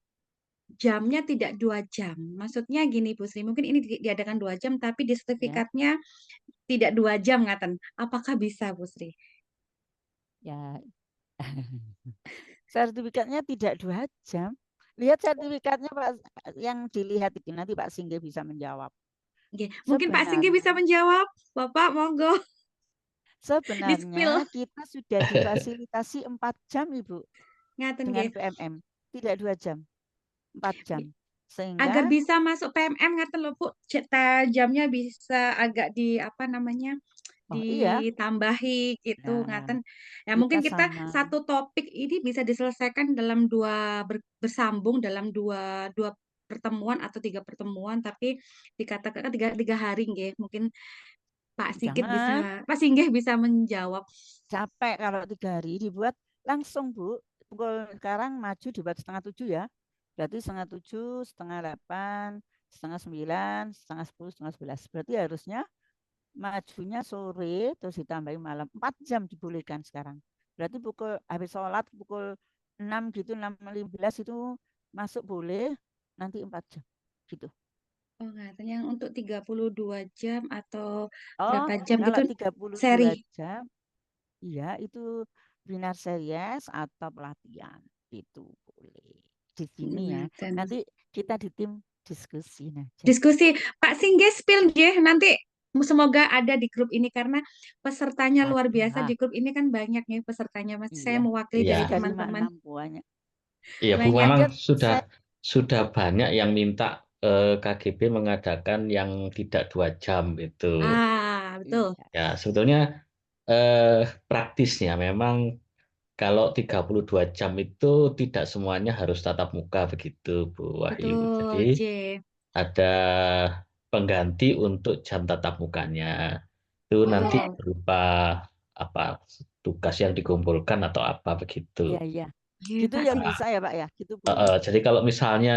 jamnya tidak 2 jam. Maksudnya gini Bu Sri, mungkin ini diadakan 2 jam tapi di Ya. sertifikatnya tidak 2 jam ngaten. Apakah bisa Bu Sri? Ya. Sertifikatnya tidak 2 jam. Lihat sertifikatnya Pak, yang dilihat itu nanti Pak Singgih bisa menjawab. Oke, mungkin Pak Singgi bisa menjawab. Bapak monggo. Sebenarnya kita sudah difasilitasi 4 jam Ibu Ngaten dengan nggih. PMM, tidak 2 jam, 4 jam. Agar Sehingga bisa masuk PMM ngaten lho Bu, jamnya bisa agak di apa namanya, iya, ditambahi gitu nah, ngaten. Ya kita mungkin kita sama satu topik ini bisa diselesaikan dalam 2 bersambung dalam 2 pertemuan atau 3 pertemuan, tapi dikatakan 3 hari nggih. Mungkin Pak Sigit jangan Pak Singgih bisa menjawab. capek kalau 3 hari dibuat langsung Bu. Pukul sekarang maju dibuat 6:30 ya. Berarti 7:30, 7:30, 8:30, 9, 9:30, 10, 11. Berarti harusnya majunya sore terus ditambahi malam. 4 jam dibolehkan sekarang. Berarti pukul habis sholat pukul 6 gitu, 6:15 itu masuk boleh, nanti 4 jam gitu. Oh, ngaten yang untuk 32 jam atau Oh, berapa jam kalau itu 32 seri. jam, iya itu webinar series atau pelatihan itu boleh di sini ya. Ngaten. Nanti kita di tim diskusi aja. Diskusi Pak Singgih spill nggih nanti semoga ada di grup ini karena pesertanya luar biasa di grup ini kan banyak nih pesertanya Mas. Saya Iya. mewakili Iya. dari Ada teman-teman. 5-6 banyak. Iya Bu, Banyak. memang Saya- sudah banyak yang minta KGB mengadakan yang tidak 2 jam itu. Betul. Ya, sebetulnya praktisnya memang kalau 32 jam itu tidak semuanya harus tatap muka begitu Bu Wahyu. Betul, Jadi J. ada pengganti untuk jam tatap mukanya. Itu nanti berupa apa tugas yang dikumpulkan atau apa begitu. Iya, iya. Iya, Gitu Pak ya Singgih. bisa ya Pak ya. Gitu boleh. Jadi kalau misalnya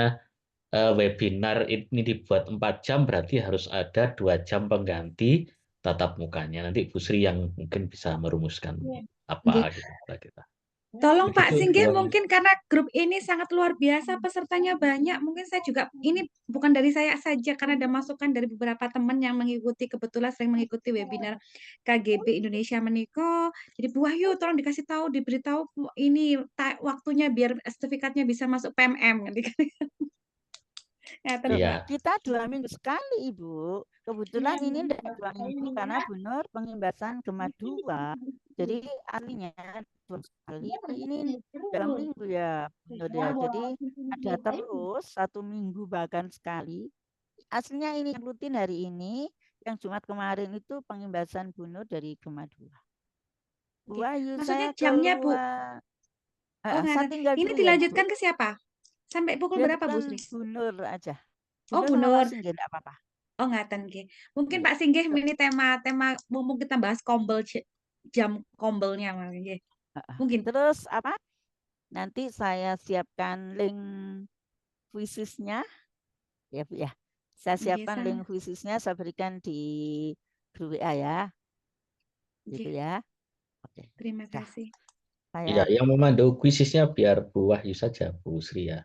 webinar ini dibuat 4 jam berarti harus ada 2 jam pengganti tatap mukanya. Nanti Bu Sri yang mungkin bisa merumuskan apa gitu kita. Tolong Pak Begitu, Singgih, Bu Wahyu. mungkin karena grup ini sangat luar biasa, pesertanya banyak, mungkin saya juga, ini bukan dari saya saja, karena ada masukan dari beberapa teman yang mengikuti, kebetulan sering mengikuti webinar KGB Indonesia Meniko. Jadi Bu Wahyu, tolong dikasih tahu, diberitahu ini waktunya biar sertifikatnya bisa masuk PMM. Ya, Loh, Iya, kita 2 minggu sekali, Ibu. Kebetulan ini tidak 2 minggu karena Bu Nur pengimbasan Gema 2. Jadi artinya 2 sekali ini dalam minggu ya, Bu Nur ya. Jadi ada terus 1 minggu bahkan sekali. Aslinya ini yang rutin hari ini, yang Jumat kemarin itu pengimbasan Bu Nur dari Gema 2. Bu Oke. Ayu, Maksudnya saya jamnya Bu, keluar. oh Saya ngaten. tinggal Ini dulu ya, Ibu. dilanjutkan ke siapa? Sampai pukul berapa Bu Biarkan Sri? Bu Nur aja. Bu Oh Nur Bu sama Pak Nur. Singgih, enggak apa-apa. Oh ngaten nggih. Mungkin Iya. Pak Singgih ini tema mumpung kita bahas kombel jam kombelnya nggih. Mungkin. Terus apa? Nanti saya siapkan link khususnya ya Bu ya. Saya Nggih, siapkan sama. link khususnya, saya berikan di grup WA ya. Gitu Nggih. ya. Oke. Terima Dah. kasih. iya, Saya yang memandu kuisisnya biar Bu Wahyu saja, Bu Sri ya.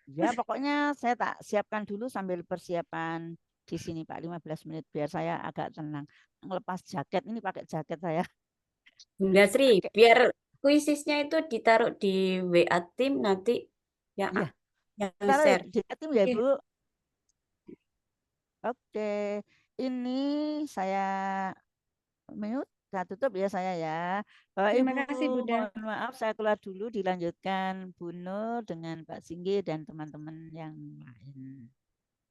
ya pokoknya saya tak siapkan dulu sambil persiapan di sini Pak 15 menit biar saya agak tenang. Ngelepas jaket, ini pakai jaket saya. Bunda Sri, Oke. biar kuisisnya itu ditaruh di WA tim nanti yang Iya. yang Taruh share. di tim ya Oke. Bu. Oke. Ini saya mute, saya tutup ya saya ya. Terima Ibu, kasih Bunda. mohon maaf saya keluar dulu, dilanjutkan Bu Nur dengan Pak Singgih dan teman-teman yang lain.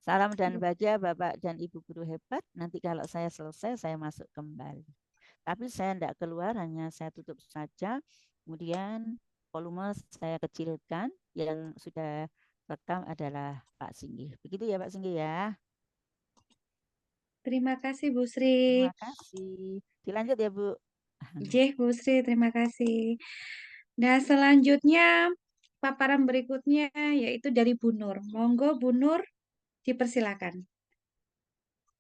Salam dan bahagia Bapak dan Ibu guru hebat. Nanti kalau saya selesai saya masuk kembali. Tapi saya tidak keluar, hanya saya tutup saja. Kemudian volume saya kecilkan. Yang sudah rekam adalah Pak Singgih. Begitu ya Pak Singgih ya. Terima kasih Bu Sri. Terima kasih. Dilanjut ya Bu. Jeh Bu Sri, terima kasih. Nah, selanjutnya paparan berikutnya yaitu dari Bu Nur. Monggo Bu Nur, dipersilakan.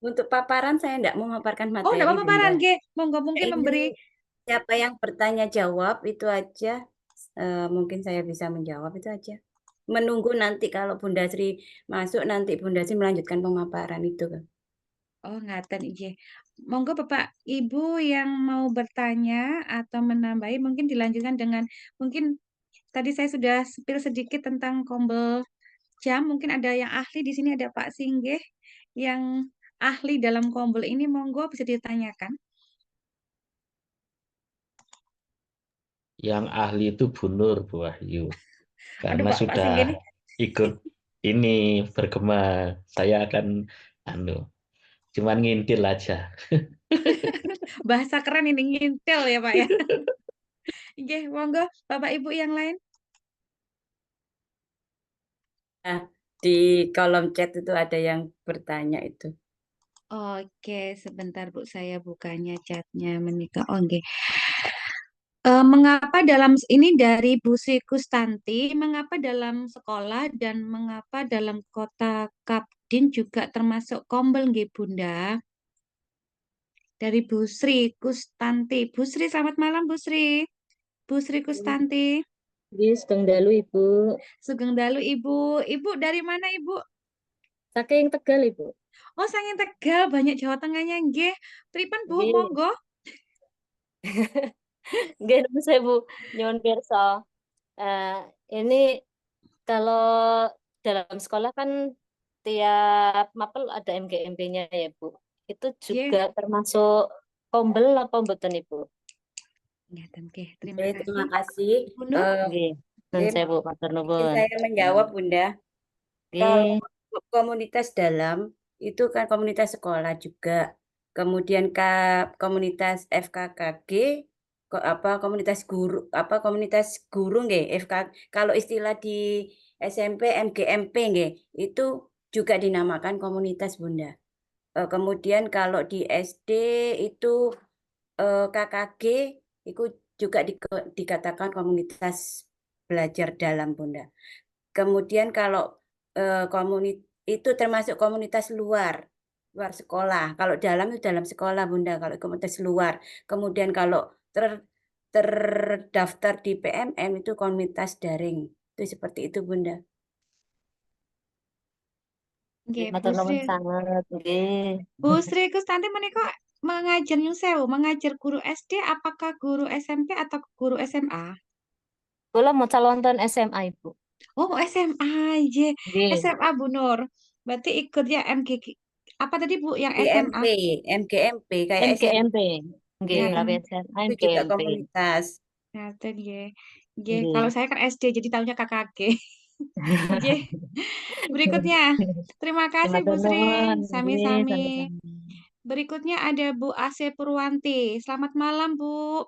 Untuk paparan saya tidak mau memaparkan Oh, enggak materi, apa-apa paparan, Bunda. Ge. Monggo mungkin Ini memberi. siapa yang bertanya jawab itu aja. Mungkin saya bisa menjawab itu aja. Menunggu nanti kalau Bunda Sri masuk, nanti Bunda Sri melanjutkan pemaparan itu kan. Oh, ngaten ije. Monggo Bapak Ibu yang mau bertanya atau menambahi mungkin dilanjutkan dengan mungkin tadi saya sudah spill sedikit tentang kombel jam. Mungkin ada yang ahli di sini, ada Pak Singgih yang ahli dalam kombel ini, monggo bisa ditanyakan. Yang ahli itu Bu Nur, Bu Wahyu. Aduh Karena Pak Singgih sudah ini ikut ini bergema, saya akan cuman ngintil aja. bahasa keren ini, ngintil ya Pak ya. Oke, monggo Bapak Ibu yang lain. Nah, di kolom chat itu ada yang bertanya itu. Oke, sebentar Bu, saya bukanya chatnya menikah. Oke. Mengapa dalam ini dari Bu Sri Kustanti, mengapa dalam sekolah dan mengapa dalam kota Kapdin juga termasuk kombel nggih Bunda? Dari Bu Sri Kustanti. Bu Sri, selamat malam Bu Sri. Bu Sri Kustanti. Sugeng dalu Ibu. Sugeng dalu Ibu. Ibu dari mana Ibu? Saking Tegal Ibu. Oh, saking Tegal, banyak Jawa Tengahnya nggih. Pripun Bu, Nggih. monggo. Nggih, nuwun sewu nyuwun pirsa. Ini kalau dalam sekolah kan tiap mapel ada MGMP-nya ya Bu. Itu juga termasuk kombel apa mboten Ibu? Ngaten nggih, terima Oke, kasih. terima kasih. Bu Nur. Nggih. Nuwun sewu matur Mungkin nuwun. saya menjawab Bunda. Kalau Nggih. komunitas dalam itu kan komunitas sekolah juga. Kemudian komunitas FKKG, komunitas guru nggih, FK. Kalau istilah di SMP MGMP nggih, itu juga dinamakan komunitas Bunda. Kemudian kalau di SD itu KKG itu juga dikatakan komunitas belajar dalam Bunda. Kemudian kalau itu termasuk komunitas luar sekolah. Kalau dalam itu dalam sekolah Bunda, kalau komunitas luar. Kemudian kalau terdaftar di PMM itu komunitas daring. Itu seperti itu, Bunda. Nggih, Bu Matur nuwun Sri. sanget. Nggih. Bu Sri Kustanti menika mengajar nyun sewu, mengajar guru SD apakah guru SMP atau guru SMA? Kula mau calonkan SMA, Ibu. Oh, SMA aja. Nggih. SMA Bu Nur. Berarti ikut ya MGG. Apa tadi Bu yang MGMP, SMA? MGMP kayak MGMP. Nggih, Ya, gawe SMA itu juga MGMP. komunitas. ngaten nggih. Nggih, Nggih. kalau saya kan SD jadi tahunya KKG. Nggih. Berikutnya. Terima kasih Bu Matur Sri. nuwun. Nggih, Sami-sami. sami-sami. Berikutnya ada Bu AC Purwanti. Selamat malam, Bu.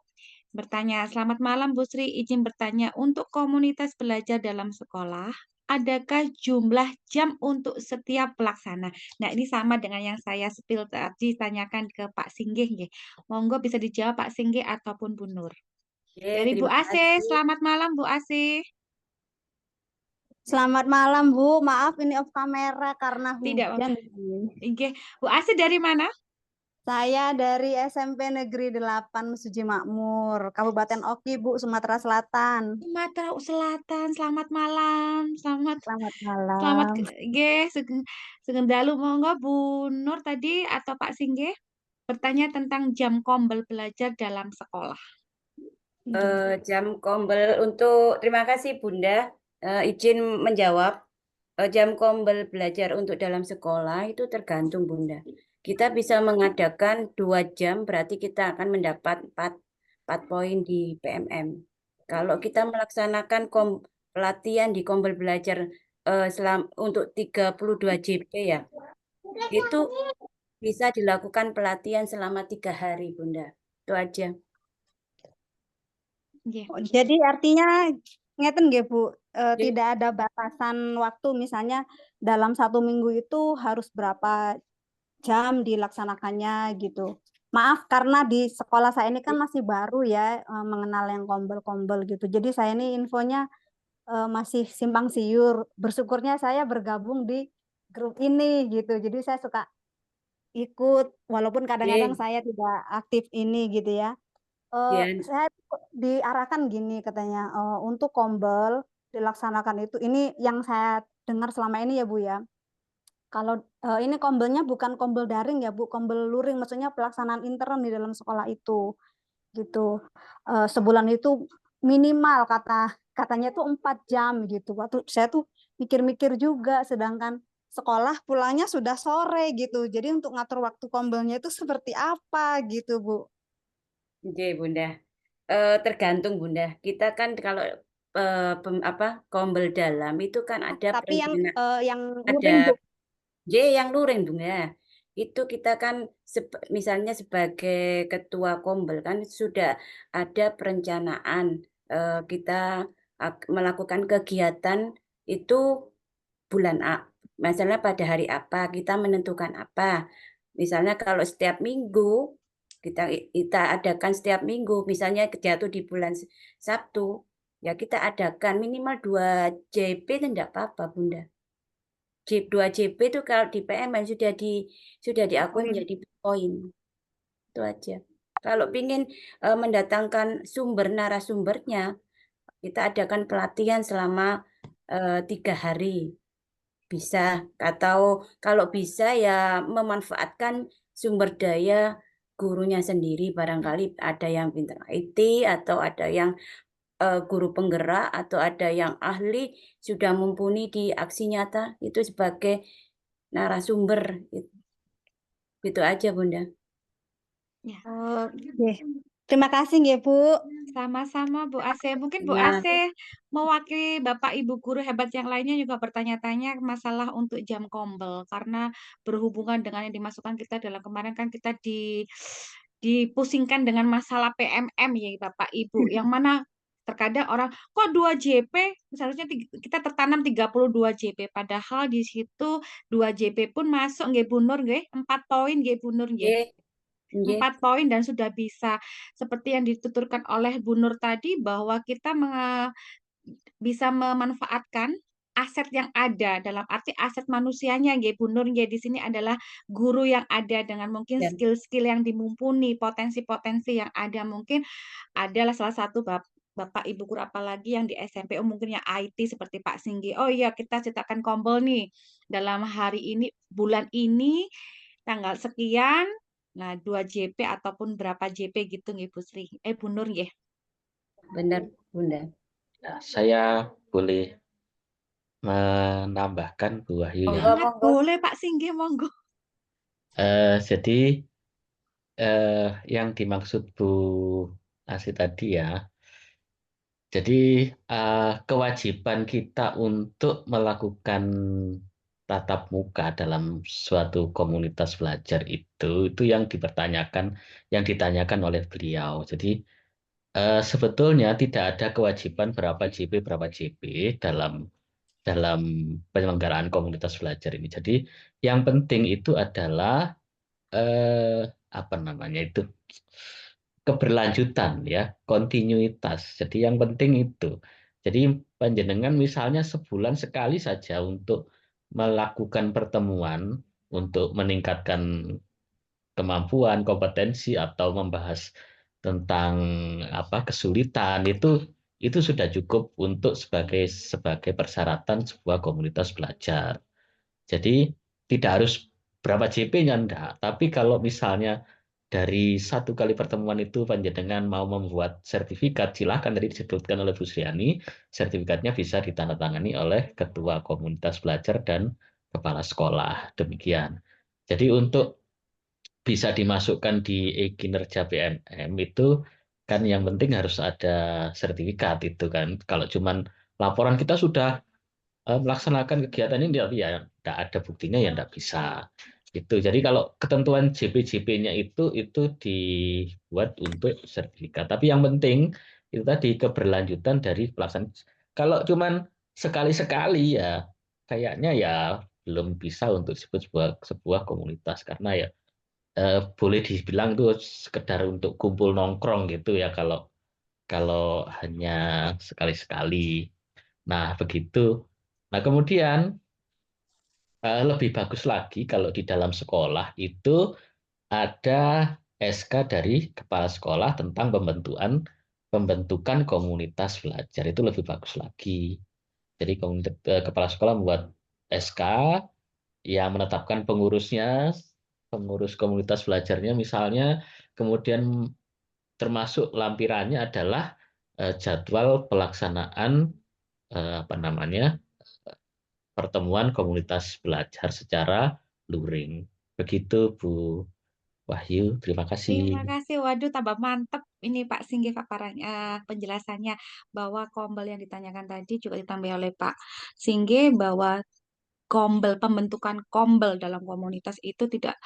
Bertanya, selamat malam Bu Sri. Izin bertanya, untuk komunitas belajar dalam sekolah, adakah jumlah jam untuk setiap pelaksana? Nah, ini sama dengan yang saya spill tadi tanyakan ke Pak Singgih. Nggih. Monggo bisa dijawab Pak Singgih ataupun Bu Nur. Dari Bu Terima AC, kasih. selamat malam Bu AC. Selamat malam Bu, maaf ini off kamera karena Tidak hujan. Nggih. Bu AC dari mana? Saya dari SMP Negeri 8 Suji Makmur, Kabupaten Oki Bu, Sumatera Selatan. Sumatera Selatan. Selamat malam. Selamat Selamat Selamat malam. Nggih, segendalu monggo Bu Nur tadi atau Pak Singgih bertanya tentang jam kombel belajar dalam sekolah. Jam kombel untuk terima kasih Bunda. Izin menjawab. Jam kombel belajar untuk dalam sekolah itu tergantung Bunda. Kita bisa mengadakan 2 jam berarti kita akan mendapat 4 poin di PMM. Kalau kita melaksanakan pelatihan di kombel belajar untuk 32 JP ya, itu bisa dilakukan pelatihan selama 3 hari Bunda. Itu aja. Nggih. Jadi artinya ngeten nggih Bu, Jadi, tidak ada batasan waktu, misalnya dalam 1 minggu itu harus berapa jam dilaksanakannya gitu. Maaf karena di sekolah saya ini kan masih baru ya mengenal yang kombel-kombel gitu. Jadi saya ini infonya masih simpang siur. Bersyukurnya saya bergabung di grup ini gitu. Jadi saya suka ikut walaupun kadang-kadang Oke. saya tidak aktif ini gitu ya. Ya, Saya diarahkan gini katanya, untuk kombel dilaksanakan itu, ini yang saya dengar selama ini ya Bu ya. Kalau ini kombelnya bukan kombel daring ya Bu, kombel luring, maksudnya pelaksanaan intern di dalam sekolah itu, gitu. Sebulan itu minimal katanya tuh 4 jam gitu. Waktu saya tuh mikir-mikir juga, sedangkan sekolah pulangnya sudah sore gitu. Jadi untuk ngatur waktu kombelnya itu seperti apa gitu Bu. oke Bunda. Tergantung Bunda. Kita kan kalau kombel dalam itu kan ada Tapi yang ada luring Bu. yang luring Bunda. Itu kita kan misalnya sebagai ketua kombel kan sudah ada perencanaan kita melakukan kegiatan itu bulan misalnya pada hari apa kita menentukan apa. Misalnya kalau setiap minggu kita adakan setiap minggu, misalnya jatuh di bulan Sabtu, ya kita adakan minimal 2 JP itu enggak apa-apa Bunda. 2 JP itu kalau di PMN sudah diakui menjadi poin. Itu aja. Kalau ingin mendatangkan sumber narasumbernya, kita adakan pelatihan selama 3 hari. Bisa, atau kalau bisa ya memanfaatkan sumber daya gurunya sendiri, barangkali ada yang pintar IT atau ada yang guru penggerak atau ada yang ahli sudah mumpuni di aksi nyata itu sebagai narasumber. Gitu aja Bunda. Ya. Terima kasih nggih Bu. Sama-sama Bu AC. Mungkin Bu Nah, AC mewakili Bapak Ibu guru hebat yang lainnya juga bertanya-tanya masalah untuk jam kombel karena berhubungan dengan yang dimasukkan kita dalam kemarin kan kita dipusingkan dengan masalah PMM ya Bapak Ibu. Yang mana terkadang orang kok 2 JP seharusnya kita tertanam 32 JP padahal di situ 2 JP pun masuk nggih Bu Nur nggih 4 poin nggih Bu Nur nggih. nggih. 4 poin dan sudah bisa seperti yang dituturkan oleh Bu Nur tadi bahwa kita bisa memanfaatkan aset yang ada, dalam arti aset manusianya nggih Bu Nur nggih, di sini adalah guru yang ada dengan mungkin Ya. skill-skill yang dimumpuni, potensi-potensi yang ada, mungkin adalah salah satu Bapak Ibu guru apalagi yang di SMP mungkin yang IT seperti Pak Singgi. Oh iya, kita ciptakan kombel nih dalam hari ini, bulan ini, tanggal sekian, nah 2 JP ataupun berapa JP gitu nggih Bu Sri. Bu Nur nggih. Benar, Bunda. Nah, saya boleh menambahkan Bu Wahyu ya. Sangat boleh Pak Singgi, monggo. Jadi yang dimaksud Bu Asi tadi ya, jadi kewajiban kita untuk melakukan tatap muka dalam suatu komunitas belajar itu yang ditanyakan oleh beliau. Jadi sebetulnya tidak ada kewajiban berapa JP dalam penyelenggaraan komunitas belajar ini. Jadi yang penting itu adalah apa namanya itu, keberlanjutan ya, kontinuitas. Jadi yang penting itu. Jadi panjenengan misalnya sebulan sekali saja untuk melakukan pertemuan untuk meningkatkan kemampuan, kompetensi atau membahas tentang kesulitan itu sudah cukup untuk sebagai persyaratan sebuah komunitas belajar. Jadi tidak harus berapa JP-nya enggak, tapi kalau misalnya dari satu kali pertemuan itu panjenengan mau membuat sertifikat, silakan, tadi disebutkan oleh Bu Sriani, sertifikatnya bisa ditandatangani oleh ketua komunitas belajar dan kepala sekolah. Demikian. Jadi untuk bisa dimasukkan di e-kinerja PNM itu kan yang penting harus ada sertifikat itu kan. Kalau cuman laporan kita sudah melaksanakan kegiatan ini, ya tidak ada buktinya ya tidak bisa. Itu. Jadi kalau ketentuan JP-JP-nya itu dibuat untuk sertifikat. Tapi yang penting itu tadi keberlanjutan dari pelaksanaan. Kalau cuman sekali-sekali ya kayaknya ya belum bisa untuk disebut sebuah komunitas, karena ya boleh dibilang itu sekedar untuk kumpul nongkrong gitu ya kalau hanya sekali-sekali. Nah, begitu. Nah, kemudian lebih bagus lagi kalau di dalam sekolah itu ada SK dari kepala sekolah tentang pembentukan komunitas belajar, itu lebih bagus lagi. Jadi kepala sekolah membuat SK yang menetapkan pengurusnya, pengurus komunitas belajarnya misalnya, kemudian termasuk lampirannya adalah jadwal pelaksanaan pertemuan komunitas belajar secara luring. Begitu Bu Wahyu, terima kasih. Terima kasih. Waduh, tambah mantep ini Pak Singgi paparannya, penjelasannya, bahwa kombel yang ditanyakan tadi juga ditambah oleh Pak Singgi, bahwa pembentukan kombel dalam komunitas itu tidak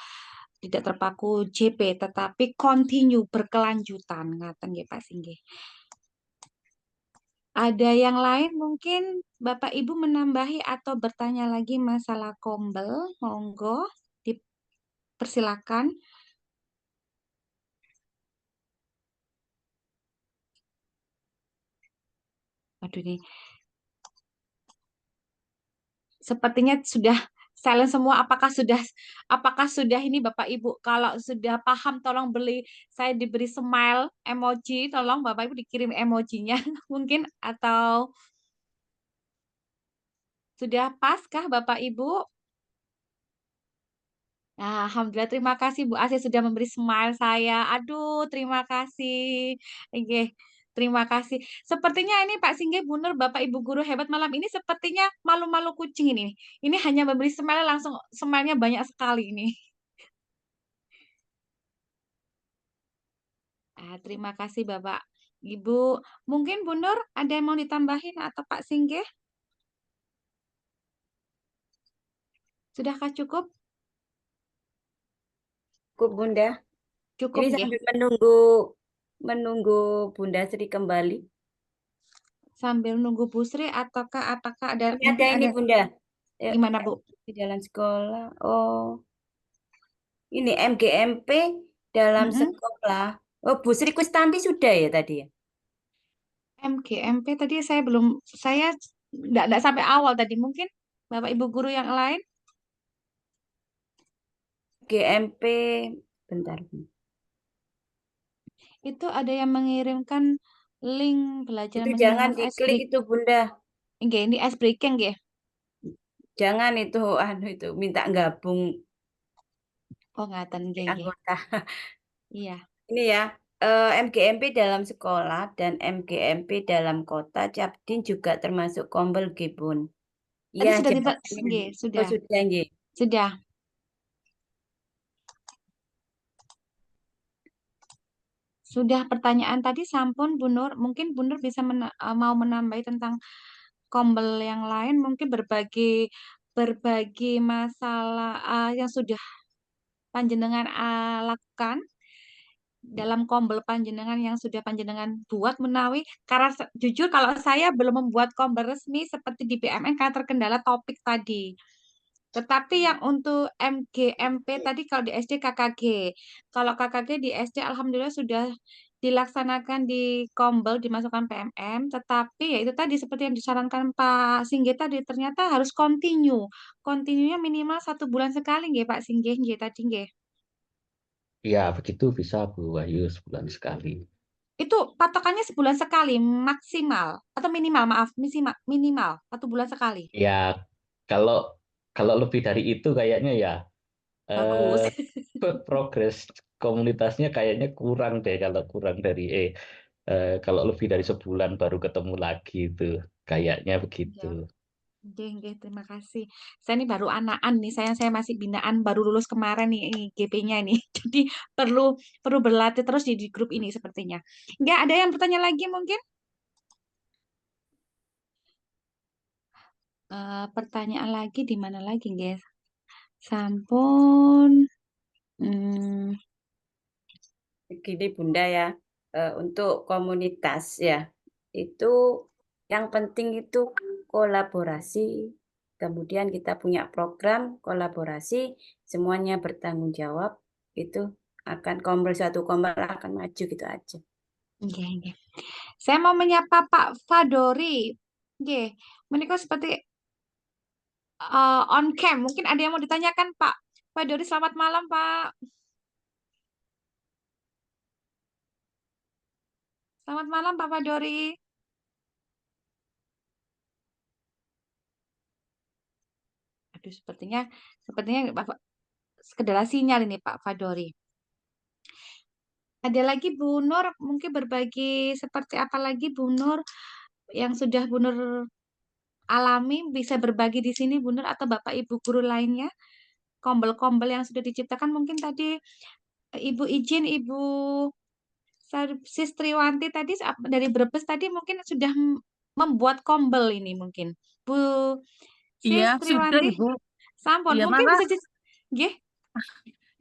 terpaku JP, tetapi continue, berkelanjutan, ngaten nggih Pak Singgi. Ada yang lain mungkin Bapak Ibu menambahi atau bertanya lagi masalah kombel, monggo dipersilakan. Waduh nih, sepertinya sudah silent semua. Apakah sudah ini Bapak Ibu? Kalau sudah paham, tolong saya diberi smile emoji, tolong Bapak Ibu dikirim emojinya mungkin, atau sudah paskah Bapak Ibu? Nah, alhamdulillah, terima kasih Bu Asih sudah memberi smile saya. Aduh, terima kasih. Oke, terima kasih. Sepertinya ini Pak Singgi, Bu Nur, Bapak Ibu guru hebat malam ini sepertinya malu-malu kucing ini. Ini hanya memberi smile langsung smile-nya banyak sekali ini. Terima kasih Bapak Ibu. Mungkin Bu Nur ada yang mau ditambahin atau Pak Singgi? Sudahkah cukup? Cukup, Bunda. Cukup Ini ya. sambil menunggu Bunda Sri kembali. Sambil nunggu Bu Sri, apakah ada Ini ada ini Bunda. Gimana Bu? Di dalam sekolah. Oh. Ini MGMP dalam sekolah. Oh, Bu Sri Kustanti sudah ya tadi ya? MGMP tadi saya belum, saya Enggak sampai awal tadi. Mungkin Bapak Ibu guru yang lain GMP, bentar. itu ada yang mengirimkan link belajar Itu jangan menyenangkan ice diklik break. itu Bunda. Nggih, ini ice breaking nggih. Jangan itu itu minta gabung Oh, ngaten nggih nggih. anggota. Iya. Ini ya, MGMP dalam sekolah dan MGMP dalam kota Capdin juga termasuk Kombel Gibun. Tadi Iya, sudah jawabannya. nggih, Oh, sudah. sudah nggih. Sudah. Sudah pertanyaan tadi sampun Bu Nur. Mungkin Bu Nur bisa mau menambahi tentang kombel yang lain, mungkin berbagi masalah yang sudah panjenengan lakukan dalam kombel panjenengan yang sudah panjenengan buat menawi. Karena jujur kalau saya belum membuat kombel resmi seperti di BMN karena terkendala topik tadi. Tetapi yang untuk MGMP tadi kalau di SD KKG. Kalau KKG di SD alhamdulillah sudah dilaksanakan di Kombel, dimasukkan PMM, tetapi ya itu tadi seperti yang disarankan Pak Singgih tadi, ternyata harus continue. Continue-nya minimal 1 bulan sekali nggih Pak Singgih nggih tadi nggih. Ya, begitu bisa Bu Wahyu, sebulan sekali. Itu patokannya sebulan sekali maksimal atau minimal, maaf, minimal 1 bulan sekali. Ya, kalau kalau lebih dari itu kayaknya ya Bagus. progres komunitasnya kayaknya kurang deh kalau kurang dari kalau lebih dari sebulan baru ketemu lagi itu kayaknya Ya. begitu. Nggih, terima kasih. Saya ini baru anakan nih, saya masih binaan baru lulus kemarin nih GP-nya nih. Jadi perlu berlatih terus di grup ini sepertinya. Nggak ada yang bertanya lagi mungkin? Pertanyaan lagi di mana lagi, guys? Sampun. Begini Bunda ya, untuk komunitas ya, itu yang penting itu kolaborasi, kemudian kita punya program kolaborasi, semuanya bertanggung jawab, itu akan satu kombel akan maju gitu aja. Nggih. Saya mau menyapa Pak Fadori. Nggih, menika seperti on cam. Mungkin ada yang mau ditanyakan Pak Fadori. Selamat malam, Pak. Selamat malam Pak Fadori. Aduh, sepertinya kendala sinyal ini Pak Fadori. Ada lagi Bu Nur, mungkin berbagi seperti apa lagi Bu Nur yang sudah Bu Nur alami, bisa berbagi di sini Bu Nur atau Bapak Ibu guru lainnya. Kombel-kombel yang sudah diciptakan mungkin tadi Ibu izin Ibu Sistriwanti tadi dari Brebes tadi mungkin sudah membuat kombel ini mungkin. Bu Iya, sudah Sistriwanti, Ibu. sampun Iya, mungkin malah bisa nggih,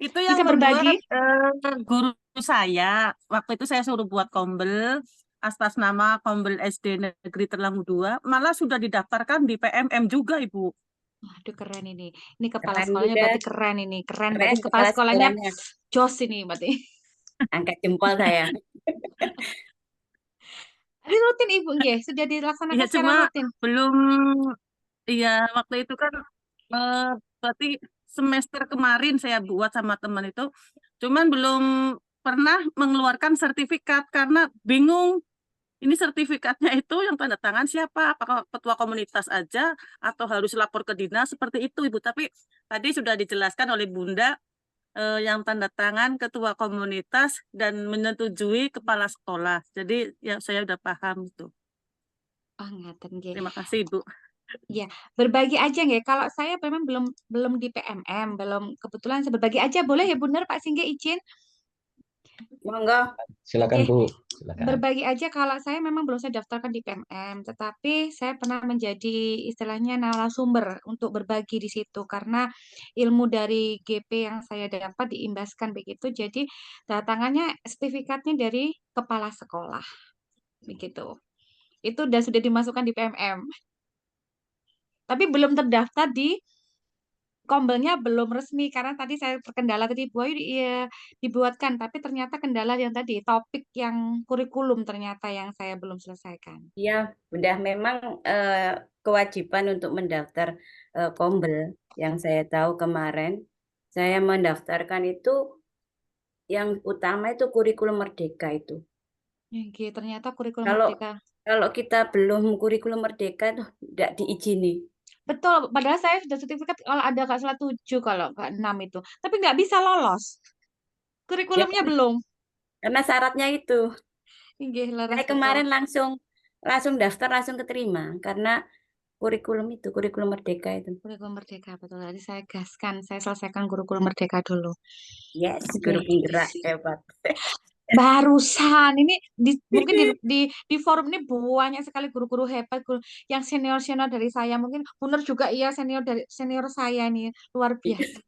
itu yang bisa berbagi. membuat guru saya. Waktu itu saya suruh buat kombel atas nama Kombel SD Negeri Terlangu 2, malah sudah didaftarkan di PMM juga, Ibu. Aduh, keren ini. Ini kepala Keren sekolahnya Bunda, berarti keren ini. Keren keren berarti kepala sekolahnya sekolahnya. jos ini berarti. Angkat jempol saya. Ini rutin Ibu nggih, sudah dilaksanakan Iya, secara cuma rutin. belum, iya waktu itu kan berarti semester kemarin saya buat sama teman itu, cuman belum pernah mengeluarkan sertifikat karena bingung ini sertifikatnya itu yang tanda tangan siapa, apakah ketua komunitas aja atau harus lapor ke dinas, seperti itu Ibu. Tapi tadi sudah dijelaskan oleh Bunda yang tanda tangan ketua komunitas dan menyetujui kepala sekolah. Jadi ya saya udah paham itu. Oh, ngaten nggih. Terima kasih Ibu. Iya, berbagi aja nggih. Kalau saya memang belum di PMM, belum kebetulan saya berbagi aja boleh ya Bunda Pak Singgih izin. Monggo. Silakan Oke. Bu, silakan. Berbagi aja kalau saya memang belum saya daftarkan di PMM, tetapi saya pernah menjadi istilahnya narasumber untuk berbagi di situ karena ilmu dari GP yang saya dapat diimbaskan begitu. Jadi datangannya sertifikatnya dari kepala sekolah. Begitu. Itu sudah dimasukkan di PMM. Tapi belum terdaftar di kombelnya belum resmi karena tadi saya terkendala tadi Bu Ayu dibuatkan, tapi ternyata kendala yang tadi topik yang kurikulum ternyata yang saya belum selesaikan. Ya, Bunda, memang kewajiban untuk mendaftar kombel yang saya tahu kemarin, saya mendaftarkan itu yang utama itu kurikulum merdeka itu. Oke, ternyata kurikulum Kalau merdeka. kalau kita belum kurikulum merdeka itu tidak diizini. Betul, padahal saya sudah sertifikat kalau ada nggak salah 7 kalau nggak 6 itu. Tapi nggak bisa lolos. Ya, Kurikulumnya belum. karena syaratnya itu. Nggih, leres Saya betul. kemarin langsung daftar, langsung keterima karena kurikulum merdeka itu. Kurikulum merdeka, betul. Tadi saya gaskan, saya selesaikan kurikulum merdeka dulu. Yes, Oke. guru penggerak hebat. Barusan ini mungkin di forum ini banyak sekali guru-guru hebat, yang senior-senior dari saya. Mungkin benar juga iya senior saya nih, luar biasa.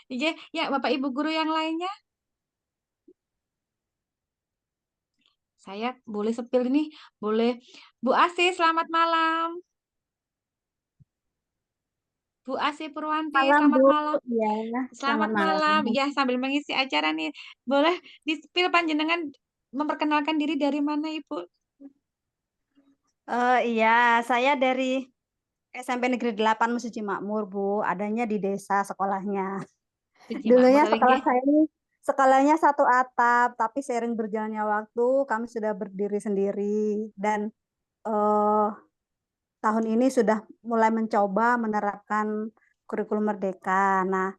Iya, ya Bapak Ibu guru yang lainnya. Saya boleh sepil ini, boleh. Bu Asih, selamat malam. Bu Asih Purwanti, Malam, selamat Bu. malam. Ya, Selamat selamat malam. malam. Ya, sambil mengisi acara nih, boleh di-spill panjenengan memperkenalkan diri dari mana, Ibu? Iya, saya dari SMP Negeri 8 Mesuji Makmur, Bu. Adanya di desa sekolahnya. Puji Dulunya Makmur, sekolah nggih. saya ini sekolahnya satu atap, tapi seiring berjalannya waktu kami sudah berdiri sendiri dan tahun ini sudah mulai mencoba menerapkan kurikulum merdeka. Nah,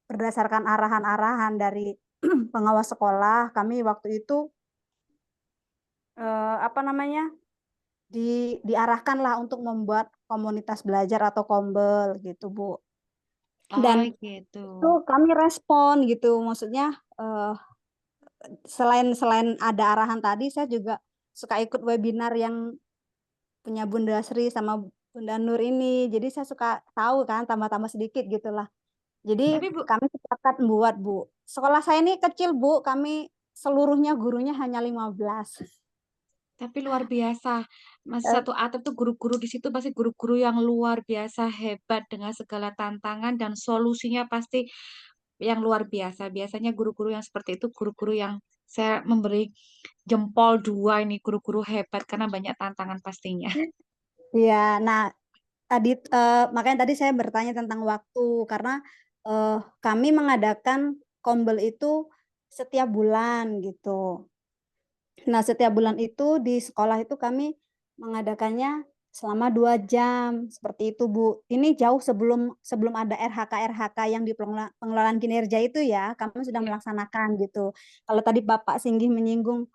berdasarkan arahan-arahan dari pengawas sekolah, kami waktu itu diarahkanlah untuk membuat komunitas belajar atau kombel gitu, Bu. Dan gitu. itu kami respon gitu, maksudnya selain ada arahan tadi, saya juga suka ikut webinar yang punya Bunda Sri sama Bunda Nur ini. Jadi saya suka tahu kan, tambah-tambah sedikit gitulah. Jadi Tapi Bu, kami sepakat membuat, Bu. Sekolah saya ini kecil, Bu. Kami seluruhnya gurunya hanya 15. tapi luar biasa. Satu atap tuh guru-guru di situ pasti guru-guru yang luar biasa hebat dengan segala tantangan dan solusinya pasti yang luar biasa. Biasanya guru-guru yang seperti itu guru-guru yang saya memberi jempol 2 ini guru-guru hebat karena banyak tantangan pastinya. Iya, nah tadi makanya tadi saya bertanya tentang waktu karena kami mengadakan kombel itu setiap bulan gitu. Nah, setiap bulan itu di sekolah itu kami mengadakannya selama 2 jam seperti itu, Bu. Ini jauh sebelum ada RHK yang di pengelolaan kinerja itu ya, kami sudah melaksanakan gitu. Kalau tadi Bapak Singgih menyinggung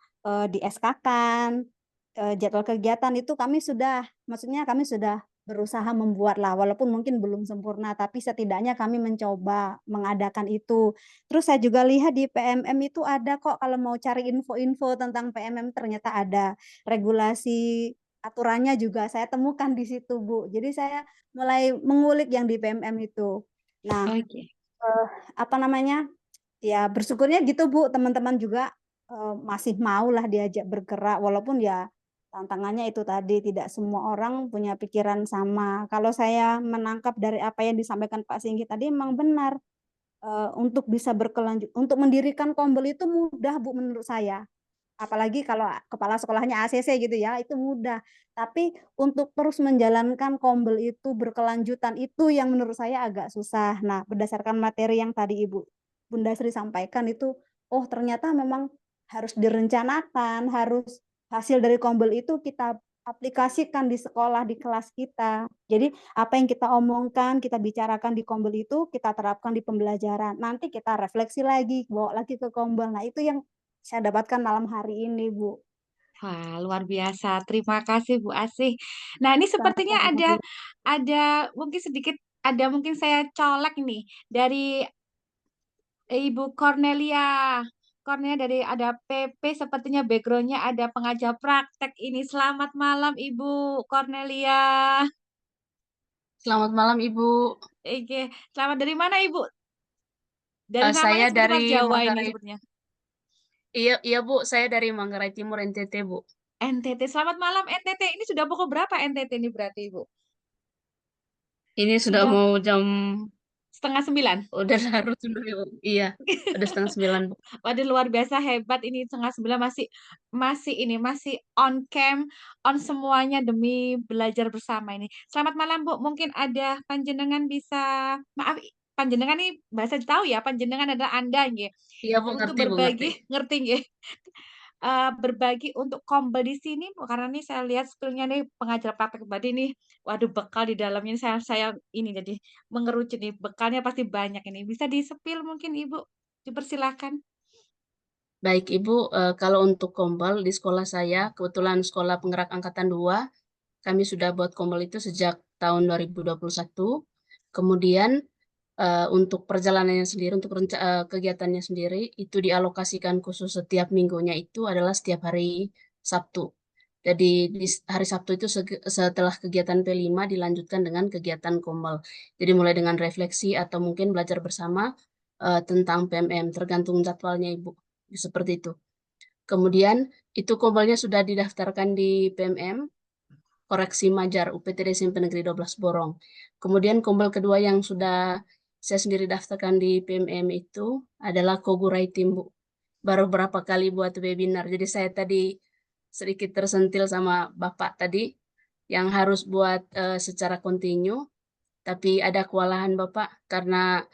di SK-kan, jadwal kegiatan itu maksudnya kami sudah berusaha membuat lah, walaupun mungkin belum sempurna, tapi setidaknya kami mencoba mengadakan itu. Terus saya juga lihat di PMM itu ada kok, kalau mau cari info-info tentang PMM ternyata ada regulasi aturannya juga saya temukan di situ, Bu. Jadi saya mulai mengulik yang di PMM itu. Nah, ya bersyukurnya gitu, Bu, teman-teman juga masih maulah diajak bergerak, walaupun ya tantangannya itu tadi tidak semua orang punya pikiran sama. Kalau saya menangkap dari apa yang disampaikan Pak Singgi tadi memang benar. Untuk bisa untuk mendirikan kombel itu mudah, Bu, menurut saya. Apalagi kalau kepala sekolahnya ACC gitu ya, itu mudah. Tapi untuk terus menjalankan kombel itu berkelanjutan itu yang menurut saya agak susah. Nah, berdasarkan materi yang tadi Bunda Sri sampaikan itu, oh ternyata memang harus direncanakan, harus hasil dari kombel itu kita aplikasikan di sekolah, di kelas kita. Jadi apa yang kita omongkan, kita bicarakan di kombel itu, kita terapkan di pembelajaran. Nanti kita refleksi lagi, bawa lagi ke kombel. Nah, itu yang saya dapatkan malam hari ini, Bu. Wah, luar biasa. Terima kasih Bu Asih. Nah, ini sepertinya ada mungkin saya colek nih dari Ibu Cornelia. Cornelia ada PP, sepertinya backgroundnya ada pengajar praktek ini. Selamat malam Ibu Cornelia. Selamat malam Ibu. Oke, selamat dari mana Ibu? Dari namanya Saya seperti dari Mas Jawa ini Manggarai. sepertinya. Iya Bu, saya dari Manggarai Timur NTT Bu. NTT, selamat malam NTT. Ini sudah pukul berapa NTT ini berarti Ibu? Ini sudah Sudah mau jam, 8:30. udah larut sudah, Bu. Iya, udah 8:30, Bu. Waduh, luar biasa hebat ini 8:30 masih on cam, on semuanya demi belajar bersama ini. Selamat malam Bu, mungkin ada panjenengan bisa maaf panjenengan nih bahasa tahu ya, panjenengan adalah Anda nggih. Iya, Bu, Untuk ngerti, Bu, ngerti. berbagi ngerti nggih. Berbagi untuk kombel di sini Bu, karena nih saya lihat skill-nya nih pengajar praktek pribadi nih. Waduh, bekal di dalamnya saya ini jadi mengerucut nih, bekalnya pasti banyak ini. Bisa di-spill mungkin Ibu? Dipersilakan. Baik, Ibu, kalau untuk kombel di sekolah saya, kebetulan Sekolah Penggerak Angkatan 2, kami sudah buat kombel itu sejak tahun 2021. Kemudian untuk perjalanannya sendiri, untuk kegiatannya sendiri, itu dialokasikan khusus setiap minggunya itu adalah setiap hari Sabtu. Jadi di hari Sabtu itu setelah kegiatan P5 dilanjutkan dengan kegiatan kombel. Jadi mulai dengan refleksi atau mungkin belajar bersama tentang PMM, tergantung jadwalnya Ibu. Seperti itu. Kemudian itu kombelnya sudah didaftarkan di PMM, Koreksi Majar, UPTD SMP Negeri 12 Borong. Kemudian kombel kedua yang sudah saya sendiri daftarkan di PMM itu adalah Koguraitim, Bu. Baru berapa kali buat webinar. Jadi saya tadi sedikit tersentil sama Bapak tadi yang harus buat secara kontinu. Tapi ada kewalahan Bapak karena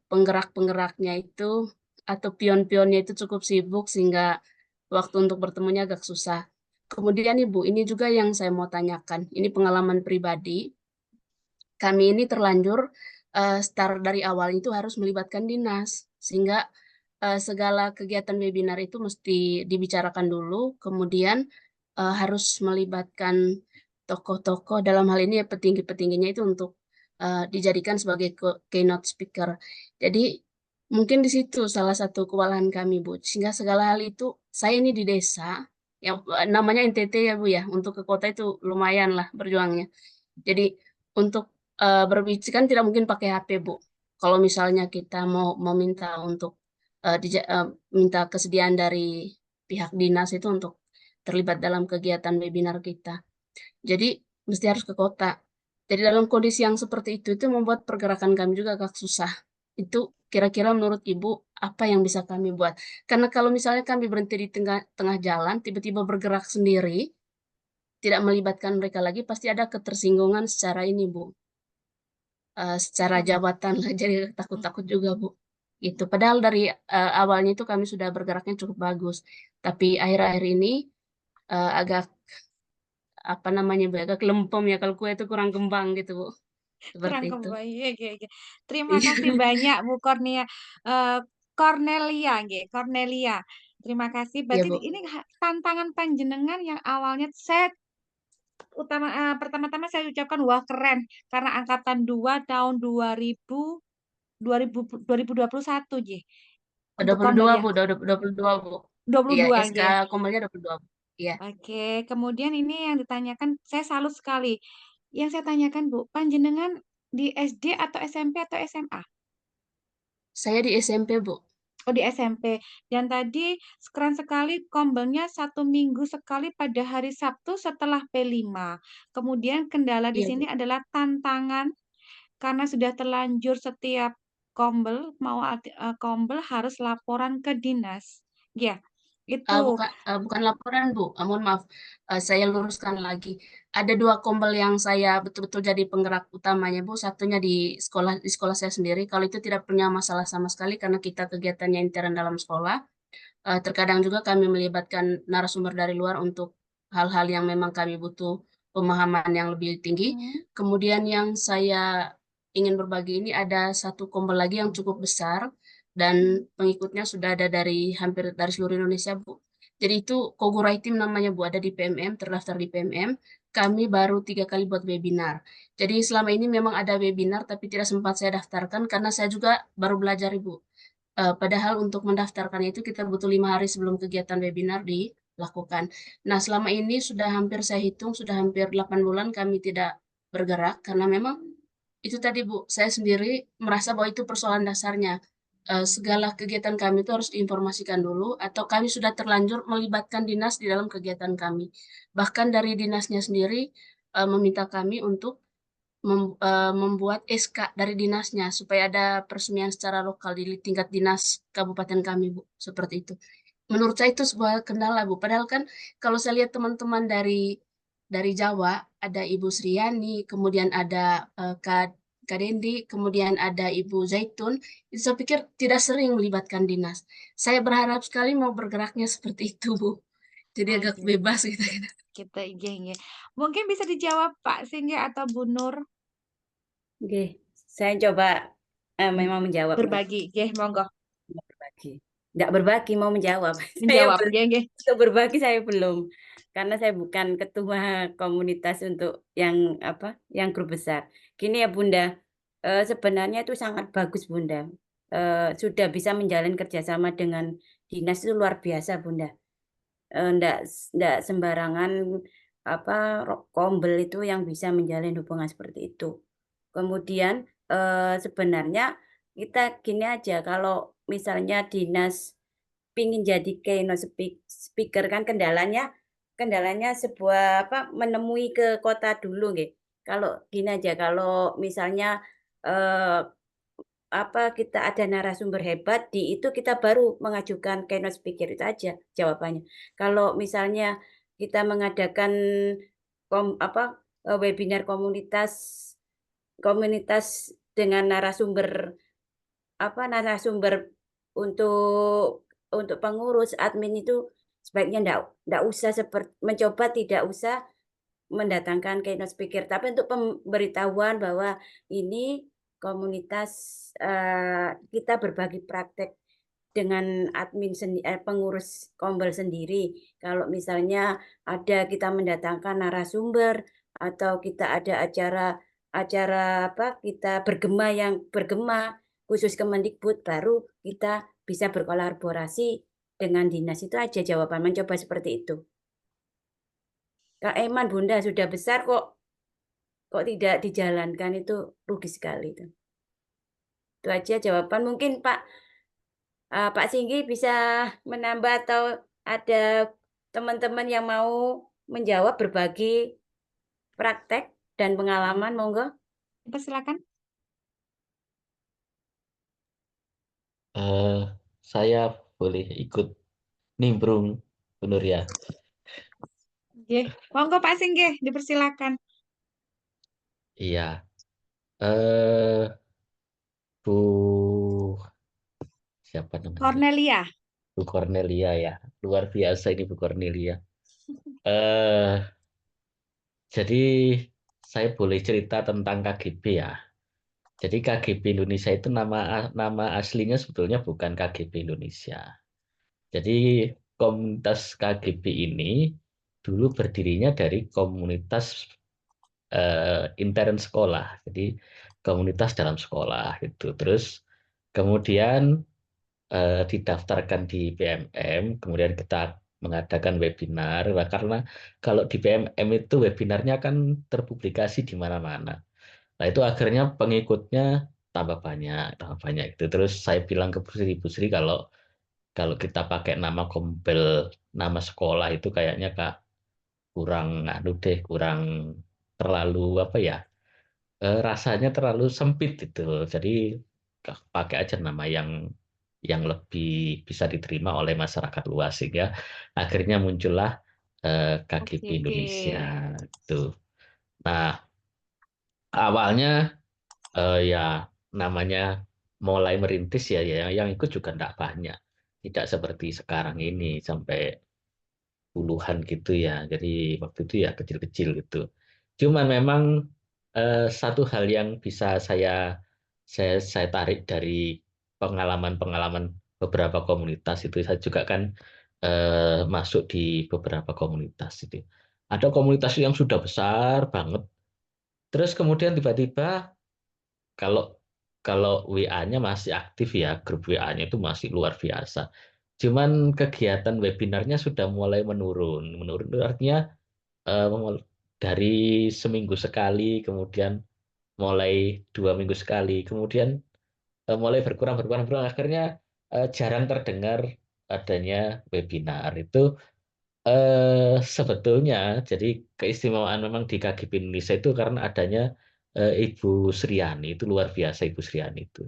penggerak-penggeraknya itu atau pion-pionnya itu cukup sibuk sehingga waktu untuk bertemunya agak susah. Kemudian Ibu, ini juga yang saya mau tanyakan. Ini pengalaman pribadi. Kami ini terlanjur start dari awal itu harus melibatkan dinas. Sehingga segala kegiatan webinar itu mesti dibicarakan dulu. Kemudian harus melibatkan tokoh-tokoh, dalam hal ini ya petinggi-petingginya itu untuk dijadikan sebagai keynote speaker. Jadi mungkin di situ salah satu kewalahan kami, Bu. Sehingga segala hal itu, saya ini di desa, yang namanya NTT ya, Bu ya. Untuk ke kota itu lumayan lah berjuangnya. Jadi untuk berbicara kan tidak mungkin pakai HP, Bu. Kalau misalnya kita mau minta untuk minta kesediaan dari pihak dinas itu untuk terlibat dalam kegiatan webinar kita. Jadi mesti harus ke kota. Jadi dalam kondisi yang seperti itu membuat pergerakan kami juga agak susah. Itu kira-kira menurut Ibu apa yang bisa kami buat? Karena kalau misalnya kami berhenti di tengah jalan, tiba-tiba bergerak sendiri, tidak melibatkan mereka lagi, pasti ada ketersinggungan secara ini, Bu. Secara jabatan lah, jadi takut-takut juga, Bu. Itu. Padahal dari awalnya itu kami sudah bergeraknya cukup bagus. Tapi akhir-akhir ini agak apa namanya, Bu, agak lempem ya kalau kue itu kurang kembang gitu, Bu. Kurang Seperti itu. kembali. Iya. Terima kasih banyak Bu Cornelia nggih, Cornelia. Terima kasih. Iya, Berarti Bu. ini tantangan panjenengan yang awalnya pertama-tama saya ucapkan wah keren karena angkatan 2 tahun 2021 nggih. Untuk 22, kombelnya. Bu. 22, Bu. Iya, 22 SK nggih. kombelnya 22, Bu. Iya. Oke, kemudian ini yang ditanyakan saya salut sekali. Yang saya tanyakan Bu, panjenengan di SD atau SMP atau SMA? Saya di SMP, Bu. Oh, di SMP. Dan tadi keren sekali kombelnya 1 minggu sekali pada hari Sabtu setelah P5. Kemudian kendala di Iya, Bu. sini adalah tantangan karena sudah terlanjur setiap kombel kombel harus laporan ke dinas. Ya, itu. Bukan laporan, Bu. Mohon maaf, saya luruskan lagi. Ada 2 kombel yang saya betul-betul jadi penggerak utamanya, Bu. Satunya di sekolah saya sendiri. Kalau itu tidak punya masalah sama sekali karena kita kegiatannya intern dalam sekolah. Terkadang juga kami melibatkan narasumber dari luar untuk hal-hal yang memang kami butuh pemahaman yang lebih tinggi. Kemudian yang saya ingin berbagi ini ada 1 kombel lagi yang cukup besar dan pengikutnya sudah ada hampir dari seluruh Indonesia, Bu. Jadi itu Koguraitim namanya, Bu, ada di PMM, terdaftar di PMM. Kami baru 3 kali buat webinar. Jadi selama ini memang ada webinar tapi tidak sempat saya daftarkan karena saya juga baru belajar, Ibu. Padahal untuk mendaftarkan itu kita butuh 5 hari sebelum kegiatan webinar dilakukan. Nah, selama ini sudah hampir saya hitung, sudah hampir 8 bulan kami tidak bergerak karena memang itu tadi, Bu, saya sendiri merasa bahwa itu persoalan dasarnya. Segala kegiatan kami itu harus diinformasikan dulu atau kami sudah terlanjur melibatkan dinas di dalam kegiatan kami. Bahkan dari dinasnya sendiri meminta kami untuk membuat SK dari dinasnya supaya ada peresmian secara lokal di tingkat dinas kabupaten kami, Bu. Seperti itu. Menurut saya itu sebuah kendala, Bu. Padahal kan kalau saya lihat teman-teman dari Jawa, ada Ibu Sriani, kemudian ada Kak Dendi, kemudian ada Ibu Zaitun, itu saya pikir tidak sering melibatkan dinas. Saya berharap sekali mau bergeraknya seperti itu, Bu. Jadi agak Aduh, bebas gitu. kita IG. Mungkin bisa dijawab Pak Singgi atau Bu Nur Oke, saya coba memang menjawab. berbagi. Monggo. Berbagi. Nggak berbagi, mau menjawab. Saya Menjawab. belum, untuk berbagi saya belum. Karena saya bukan ketua komunitas untuk yang apa, yang grup besar. Gini ya Bunda, sebenarnya itu sangat bagus Bunda. Sudah bisa menjalin kerjasama dengan dinas itu luar biasa Bunda. Nggak sembarangan apa kombel itu yang bisa menjalin hubungan seperti itu. Kemudian sebenarnya kita gini aja, kalau misalnya dinas pingin jadi keynote speaker kan kendalanya sebuah apa menemui ke kota dulu nggih. Kalau gini aja, kalau misalnya apa kita ada narasumber hebat di itu kita baru mengajukan keynote speaker itu aja jawabannya. Kalau misalnya kita mengadakan webinar komunitas dengan narasumber untuk pengurus admin itu sebaiknya enggak usah mencoba tidak usah mendatangkan keynote speaker, tapi untuk pemberitahuan bahwa ini komunitas kita berbagi praktek dengan admin pengurus kombel sendiri. Kalau misalnya kita mendatangkan narasumber atau kita ada acara apa kita bergema khusus Kemendikbud, baru kita bisa berkolaborasi dengan dinas. Itu aja jawaban, mencoba seperti itu. Kak Eman, Bunda sudah besar kok tidak dijalankan, itu rugi sekali itu. Itu aja jawaban. Mungkin Pak Singgi bisa menambah atau ada teman-teman yang mau menjawab berbagi praktek dan pengalaman, monggo. Silakan. Saya boleh ikut nimbrung, Bu Nur ya. Monggo Pak Singgi, dipersilakan. Iya. Bu siapa namanya? Cornelia. Bu Cornelia ya. Luar biasa ini Bu Cornelia. Jadi saya boleh cerita tentang KGB ya. Jadi KGB Indonesia itu nama aslinya sebetulnya bukan KGB Indonesia. Jadi komunitas KGB ini dulu berdirinya dari komunitas intern sekolah. Jadi komunitas dalam sekolah itu. Terus kemudian didaftarkan di BMM, kemudian kita mengadakan webinar, karena kalau di BMM itu webinarnya kan terpublikasi di mana-mana. Nah itu akhirnya pengikutnya tambah banyak itu. Terus saya bilang ke Bu Sri kalau kita pakai nama kombel, nama sekolah itu kayaknya kurang terlalu apa ya, rasanya terlalu sempit gitu. Jadi pakai aja nama yang lebih bisa diterima oleh masyarakat luas, sehingga akhirnya muncullah KGB Indonesia itu. Nah awalnya ya namanya mulai merintis ya yang ikut juga tidak banyak, tidak seperti sekarang ini sampai puluhan gitu ya. Jadi waktu itu ya kecil-kecil gitu. Cuman memang satu hal yang bisa saya tarik dari pengalaman-pengalaman beberapa komunitas itu, saya juga kan masuk di beberapa komunitas itu. Ada komunitas yang sudah besar banget, terus kemudian tiba-tiba kalau WA-nya masih aktif ya, grup WA-nya itu masih luar biasa. Cuman kegiatan webinarnya sudah mulai menurun. Menurun itu artinya dari seminggu sekali, kemudian mulai 2 minggu sekali, kemudian mulai berkurang, akhirnya jarang terdengar adanya webinar. Itu sebetulnya jadi keistimewaan memang di KGB Indonesia itu karena adanya Ibu Sriani, itu luar biasa Ibu Sriani itu.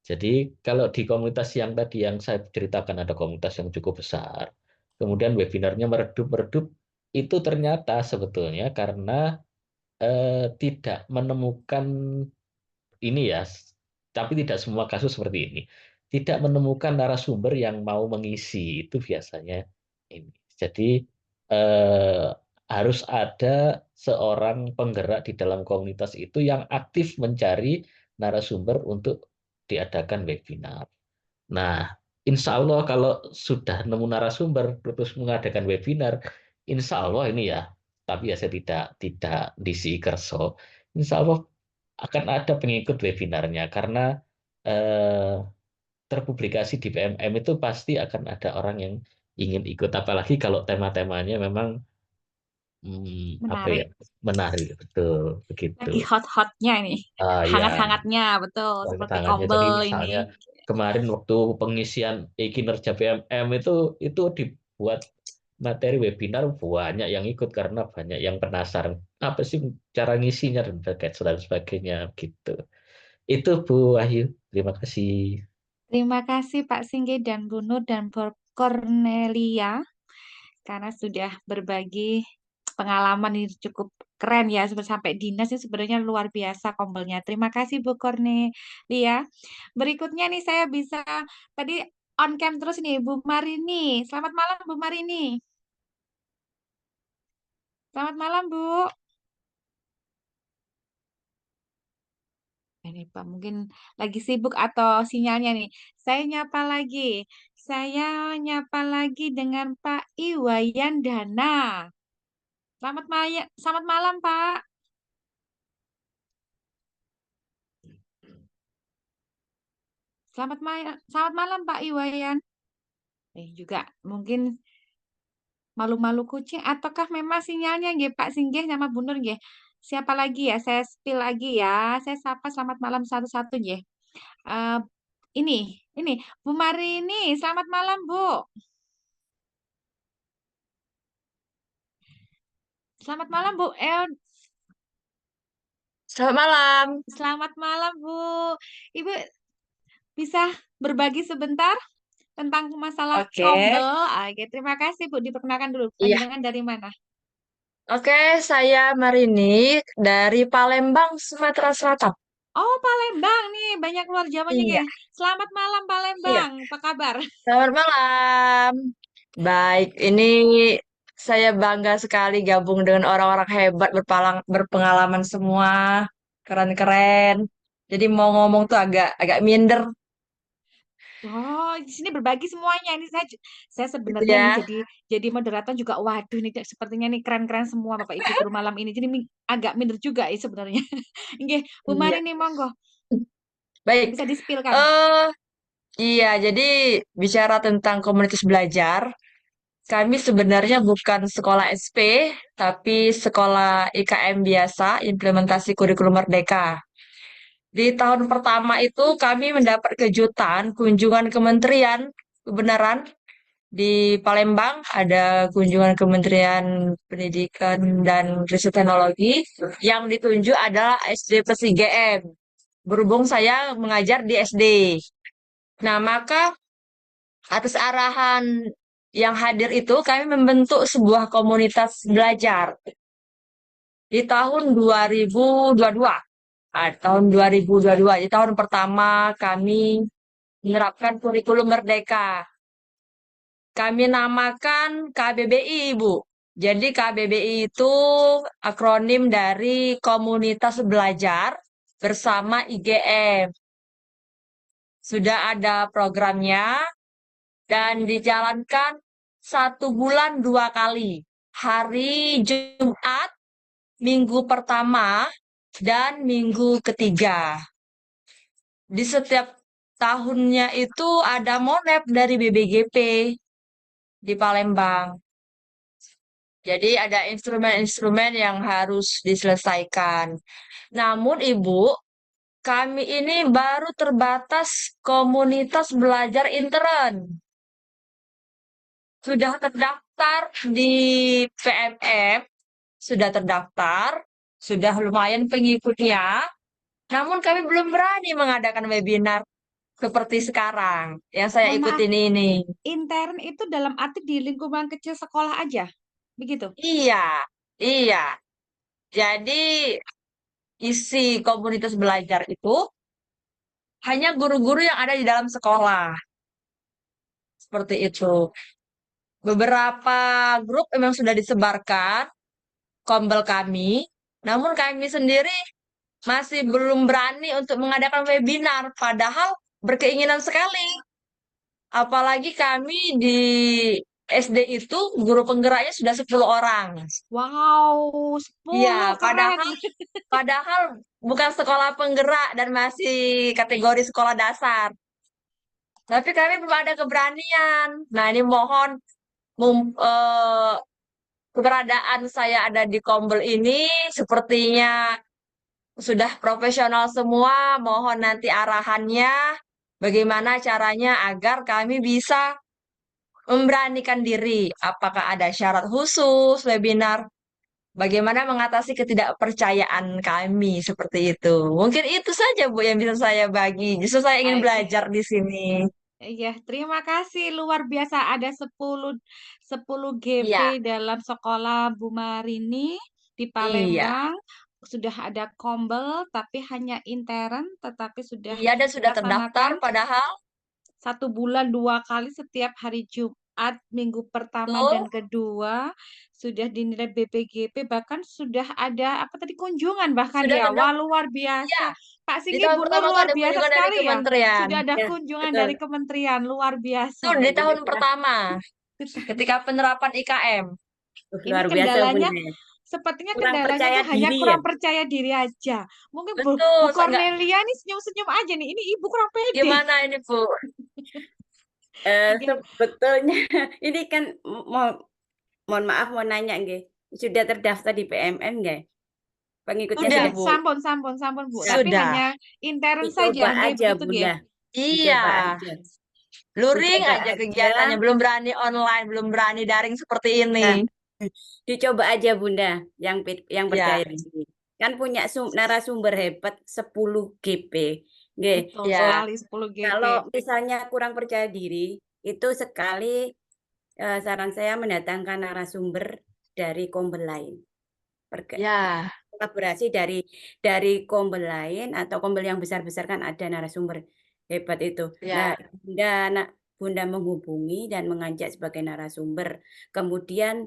Jadi kalau di komunitas yang tadi yang saya ceritakan ada komunitas yang cukup besar, kemudian webinarnya meredup-meredup, itu ternyata sebetulnya karena tidak menemukan ini ya, tapi tidak semua kasus seperti ini. Tidak menemukan narasumber yang mau mengisi itu biasanya ini. Jadi eh, harus ada seorang penggerak di dalam komunitas itu yang aktif mencari narasumber untuk diadakan webinar. Nah, insya Allah kalau sudah nemu narasumber terus mengadakan webinar, insya Allah ini ya, tapi ya saya tidak disi kerso, insya Allah akan ada pengikut webinarnya karena eh, terpublikasi di PMM itu pasti akan ada orang yang ingin ikut, apalagi kalau tema-temanya memang apa ya, Menarik. menarik, betul begitu. Lagi hot-hotnya ini. Ah ya, Hangat-hangatnya, betul. Seperti tangannya. Jadi Kombel ini. misalnya kemarin waktu pengisian kinerja PMM itu dibuat materi webinar, banyak yang ikut karena banyak yang penasaran apa sih cara ngisinya dan sebagainya gitu. Itu Bu Wahyu, terima kasih. Terima kasih Pak Singgi dan Bu Nur dan Bu Cornelia karena sudah berbagi pengalaman ini cukup keren ya, sampai dinas ini sebenarnya luar biasa Kombelnya. Terima kasih Bu Cornelia. Berikutnya nih saya bisa tadi on cam terus nih Bu Marini. Selamat malam Bu Marini. Selamat malam Bu. Ini Pak mungkin lagi sibuk atau sinyalnya nih. Saya nyapa lagi. Saya nyapa lagi dengan Pak Iwayan Dana. Selamat malam, Pak. Selamat malam, Pak Iwayan. Juga mungkin malu-malu kucing ataukah memang sinyalnya nggih Pak Singgih sama Bu Nur nggih. Siapa lagi ya? Saya spill lagi ya. Saya sapa selamat malam satu-satu nggih. Eh, ini Bu Marini, selamat malam, Bu. Selamat malam, Bu Selamat malam. Selamat malam, Bu. Ibu bisa berbagi sebentar tentang masalah Oke. Kombel? Oke, terima kasih, Bu. Diperkenalkan dulu. Iya. Panjenengan dari mana? Oke, saya Marini dari Palembang, Sumatera Selatan. Oh, Palembang nih. Banyak luar Jawanya Iya. nggih. Selamat malam, Iya. Palembang. Apa kabar? Selamat malam. Baik, ini saya bangga sekali gabung dengan orang-orang hebat, berpengalaman semua, keren-keren. Jadi mau ngomong tuh agak minder Oh, di sini berbagi semuanya. Ini saya gitu sebenarnya nih ya. jadi moderator juga. Waduh, ini sepertinya nih keren-keren semua Bapak Ibu guru malam ini. Jadi agak minder juga ya sebenarnya. Nggih, Bu Iya. Marini monggo. Baik. Bisa di-spill-kan. Iya, jadi bicara tentang komunitas belajar, kami sebenarnya bukan sekolah SP, tapi sekolah IKM biasa, implementasi kurikulum merdeka. Di tahun pertama itu kami mendapat kejutan kunjungan Kementerian Kebenaran di Palembang, ada kunjungan Kementerian Pendidikan dan Riset Teknologi, yang ditunjuk adalah SD Plus IGM. Berhubung saya mengajar di SD. Nah, maka atas arahan yang hadir itu, kami membentuk sebuah komunitas belajar di tahun 2022. Tahun 2022, di tahun pertama kami menerapkan kurikulum merdeka. Kami namakan KBBI, Ibu. Jadi KBBI itu akronim dari Komunitas Belajar Bersama IGM. Sudah ada programnya, dan dijalankan 1 bulan 2 kali. Hari Jumat, minggu pertama, dan minggu ketiga. Di setiap tahunnya itu ada monep dari BBGP di Palembang. Jadi ada instrumen-instrumen yang harus diselesaikan. Namun Ibu, kami ini baru terbatas komunitas belajar intern. Sudah terdaftar di PMM, sudah terdaftar, sudah lumayan pengikutnya, namun kami belum berani mengadakan webinar seperti sekarang yang saya Mohon maaf, ikutin ini. intern itu dalam arti di lingkungan kecil sekolah aja, begitu? Iya, iya. Jadi isi komunitas belajar itu hanya guru-guru yang ada di dalam sekolah. Seperti itu. Beberapa grup memang sudah disebarkan kombel kami, namun kami sendiri masih belum berani untuk mengadakan webinar, padahal berkeinginan sekali. Apalagi kami di SD itu guru penggeraknya sudah 10 orang. Wow, 10 Iya, keren. padahal bukan sekolah penggerak dan masih kategori sekolah dasar. Tapi kami belum ada keberanian. Nah, ini mohon keberadaan saya ada di Kombel ini sepertinya sudah profesional semua. Mohon nanti arahannya bagaimana caranya agar kami bisa memberanikan diri. Apakah ada syarat khusus webinar? Bagaimana mengatasi ketidakpercayaan kami seperti itu. Mungkin itu saja Bu yang bisa saya bagi. Justru saya ingin Baik. belajar di sini. Iya, terima kasih. Luar biasa ada 10 GP Iya, dalam sekolah Bu Marini di iya, Palembang. Sudah ada kombel, tapi hanya intern, tetapi sudah iya dan sudah terdaftar dilaksanakan padahal 1 bulan 2 kali setiap hari Jumat, minggu pertama betul. dan kedua, sudah dinilai BPGP, bahkan sudah ada apa tadi kunjungan bahkan Sudah ya. Wah, terdaftar. luar Iya, biasa. Pak di Singgi tahun Bu Nur pertama tuh luar ada biasa kunjungan dari sekali ya. kementerian. Sudah ada Ya, kunjungan betul. dari kementerian, luar biasa. Itu di tahun pertama ketika penerapan IKM. Ini Luar biasa kendalanya, Bunda. sepertinya Kurang kendalanya percaya tuh hanya diri ya. kurang percaya diri aja. Mungkin Bu Betul, enggak Cornelia nih senyum-senyum aja nih. Ini Ibu kurang pede. gimana ini Bu? Oke. Sebetulnya ini kan mohon maaf mau nanya nggih. Sudah terdaftar di PMM nggih? Pengikutnya Sudah sudah Bu, Sampun Bu. Tapi sudah. hanya intern saja, dicoba nggih, aja begitu nggih. Bunda. Iya, Dicoba aja. luring Dicoba aja aja. kegiatannya. Belum berani online, belum berani daring seperti Nah, ini. dicoba aja Bunda yang Ya, percaya diri. Kan punya narasumber hebat 10 GP. Nggih. Betul ya. sekali 10 GP. Kalau misalnya kurang percaya diri, itu sekali saran saya mendatangkan narasumber dari kombel lain. Ya, Kolaborasi dari kombel lain atau kombel yang besar-besar kan ada narasumber hebat itu. Nah, ya. Bunda menghubungi dan mengajak sebagai narasumber. Kemudian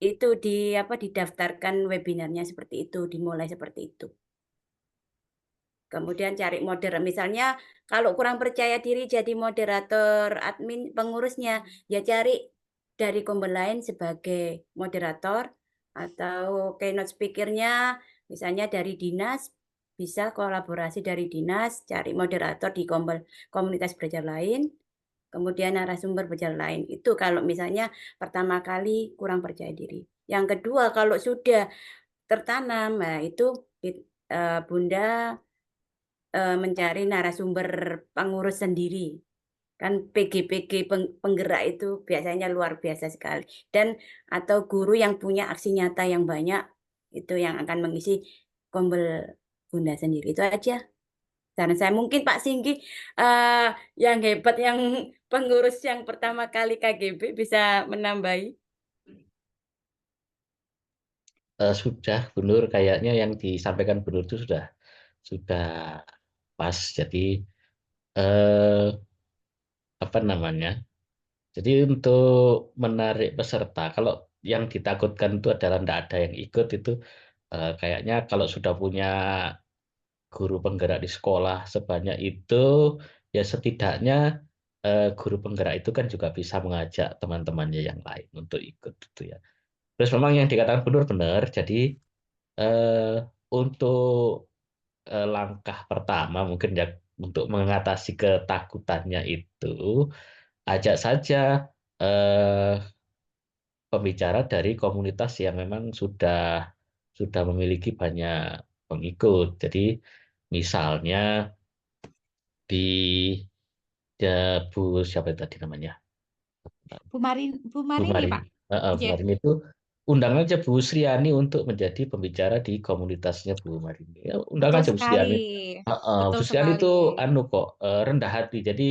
itu didaftarkan webinarnya seperti itu, dimulai seperti itu. Kemudian cari misalnya kalau kurang percaya diri jadi moderator, admin, pengurusnya, ya cari dari kombel lain sebagai moderator atau keynote speaker-nya misalnya dari dinas, bisa kolaborasi dari dinas, cari moderator di komunitas belajar lain, kemudian narasumber belajar lain. Itu kalau misalnya pertama kali kurang percaya diri. Yang kedua kalau sudah tertanam, nah itu Bunda mencari narasumber pengurus sendiri. Kan PG-PG penggerak itu biasanya luar biasa sekali. Dan atau guru yang punya aksi nyata yang banyak, itu yang akan mengisi kombel Bunda sendiri. Itu aja. Saran saya mungkin Pak Singgi yang hebat, yang pengurus yang pertama kali KGB bisa menambahi. Sudah, Bu Nur, kayaknya yang disampaikan Bu Nur itu sudah pas. Jadi apa namanya? Jadi untuk menarik peserta, kalau yang ditakutkan itu adalah tidak ada yang ikut itu, kayaknya kalau sudah punya guru penggerak di sekolah sebanyak itu, ya setidaknya guru penggerak itu kan juga bisa mengajak teman-temannya yang lain untuk ikut gitu ya. Terus memang yang dikatakan benar, jadi untuk langkah pertama mungkin ya untuk mengatasi ketakutannya itu, ajak saja pembicara dari komunitas yang memang sudah memiliki banyak pengikut. Jadi misalnya di Bu siapa tadi namanya? Bu Bu Marini, Marini. Pak. Bu Iya. Marini itu undang aja Bu Sriani untuk menjadi pembicara di komunitasnya Bu Marini. Ya, undang Betul aja Bu sekali. Sriani. Betul Bu Sriani sekali. itu kok rendah hati. Jadi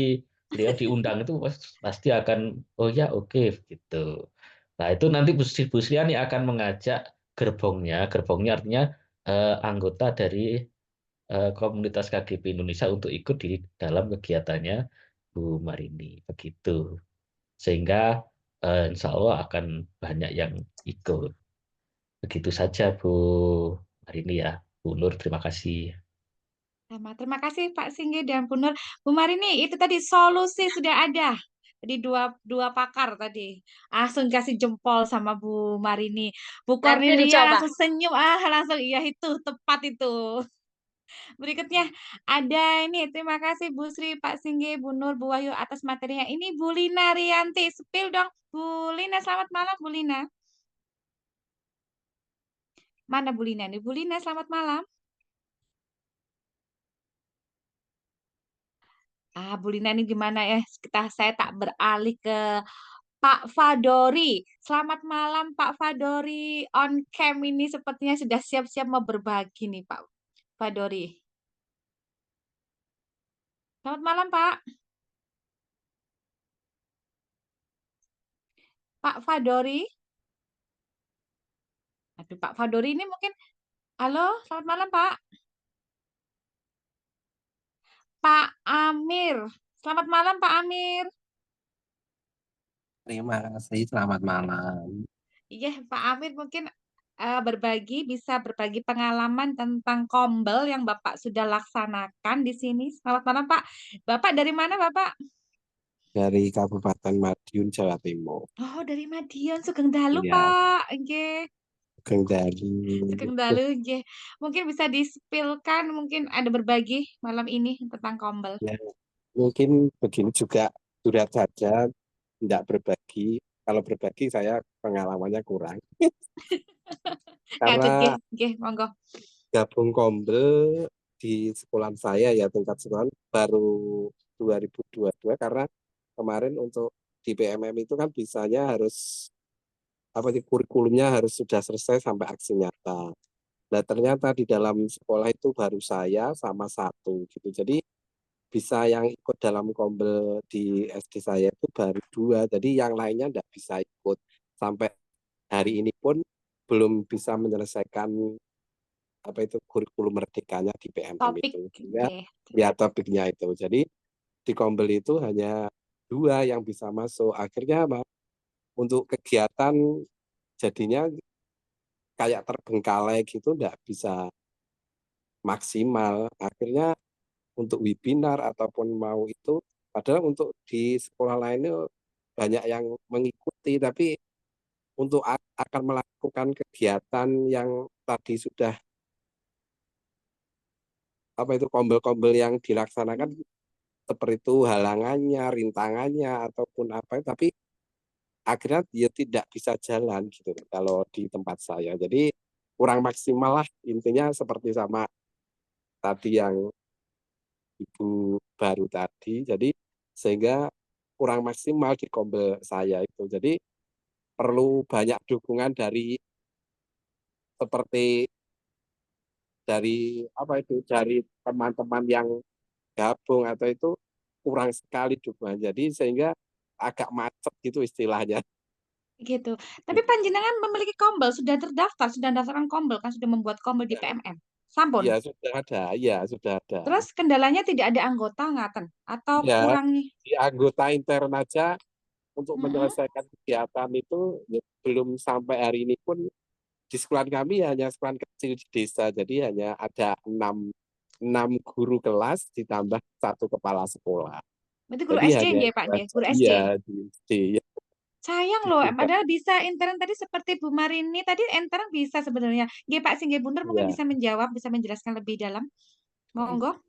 beliau diundang itu pasti akan oh ya oke gitu. Nah itu nanti Bu Sriani akan mengajak gerbongnya. Gerbongnya artinya anggota dari komunitas KGP Indonesia untuk ikut di dalam kegiatannya Bu Marini. Begitu. Sehingga insya Allah akan banyak yang ikut. Begitu saja Bu Marini ya. Bu Nur, terima kasih. Terima kasih Pak Singgi dan Bu Nur. Bu Marini, itu tadi solusi sudah ada. Jadi dua pakar tadi. Langsung kasih jempol sama Bu Marini. Bu Nanti Cornelia dicoba. langsung senyum. Langsung iya itu, tepat itu. Berikutnya ada ini, terima kasih Bu Sri, Pak Singgi, Bu Nur, Bu Wahyu atas materinya. Ini Bu Lina Rianti, spill dong. Bu Lina, selamat malam Bu Lina. Mana Bu Lina nih? Bu Lina, selamat malam. Bu Lina ini gimana ya? Saya tak beralih ke Pak Fadori. Selamat malam Pak Fadori. On cam ini sepertinya sudah siap-siap mau berbagi nih Pak Fadori. Selamat malam Pak. Pak Fadori. Aduh Pak Fadori ini mungkin. Halo, selamat malam Pak. Pak Amir. Selamat malam Pak Amir. Terima kasih, selamat malam. Iya, Pak Amir mungkin bisa berbagi pengalaman tentang kombel yang Bapak sudah laksanakan di sini. Selamat malam Pak. Bapak dari mana Bapak? Dari Kabupaten Madiun, Jawa Timur. Oh, dari Madiun, Sugeng Dalu Iya, Pak. Nggih. Sugeng Dalu. Sugeng Dalu, nggih. Mungkin bisa di-spill-kan, mungkin ada berbagi malam ini tentang kombel. Ya, mungkin begini juga sudah saja tidak berbagi. Kalau berbagi saya pengalamannya kurang. Karena Monggo. gabung kombel di sekolah saya ya tingkat sekolah baru 2022 karena kemarin untuk di PMM itu kan bisanya harus kurikulumnya harus sudah selesai sampai aksi nyata. Nah ternyata di dalam sekolah itu baru saya sama satu gitu. Jadi bisa yang ikut dalam kombel di SD saya itu baru 2. Jadi yang lainnya tidak bisa ikut. Sampai hari ini pun belum bisa menyelesaikan kurikulum merdekanya di PMM itu. Ya topiknya itu. Jadi di kombel itu hanya 2 yang bisa masuk. Akhirnya apa? Untuk kegiatan jadinya kayak terbengkalai gitu, enggak bisa maksimal. Akhirnya untuk webinar ataupun mau itu, padahal untuk di sekolah lainnya banyak yang mengikuti, tapi untuk akan melakukan kegiatan yang tadi sudah kombel-kombel yang dilaksanakan seperti itu halangannya, rintangannya ataupun apa, tapi akhirnya dia tidak bisa jalan gitu kalau di tempat saya. Jadi kurang maksimal lah intinya seperti sama tadi yang Ibu baru tadi. Jadi sehingga kurang maksimal di kombel saya itu. Jadi perlu banyak dukungan dari seperti dari teman-teman yang gabung atau itu kurang sekali dukungan. Jadi sehingga agak macet gitu istilahnya. Gitu. Tapi panjenengan memiliki kombel, sudah terdaftar, sudah daftarkan kombel kan, sudah membuat kombel di PMM. Sampun. Iya sudah ada, ya sudah ada. Terus kendalanya tidak ada anggota ngaten atau Ya, kurang nih? di anggota intern aja untuk menyelesaikan kegiatan itu ya, belum sampai hari ini pun di sekolah kami hanya sekolah kecil di desa, jadi hanya ada 6 guru kelas ditambah 1 kepala sekolah. Berarti guru Jadi SD hanya nggih Pak nggih, guru SD. Iya, di SD. Ya. Sayang loh, padahal bisa intern tadi seperti Bu Marini tadi intern bisa sebenarnya. Nggih Pak Singgi Bundur mungkin bisa menjawab, bisa menjelaskan lebih dalam. Monggo.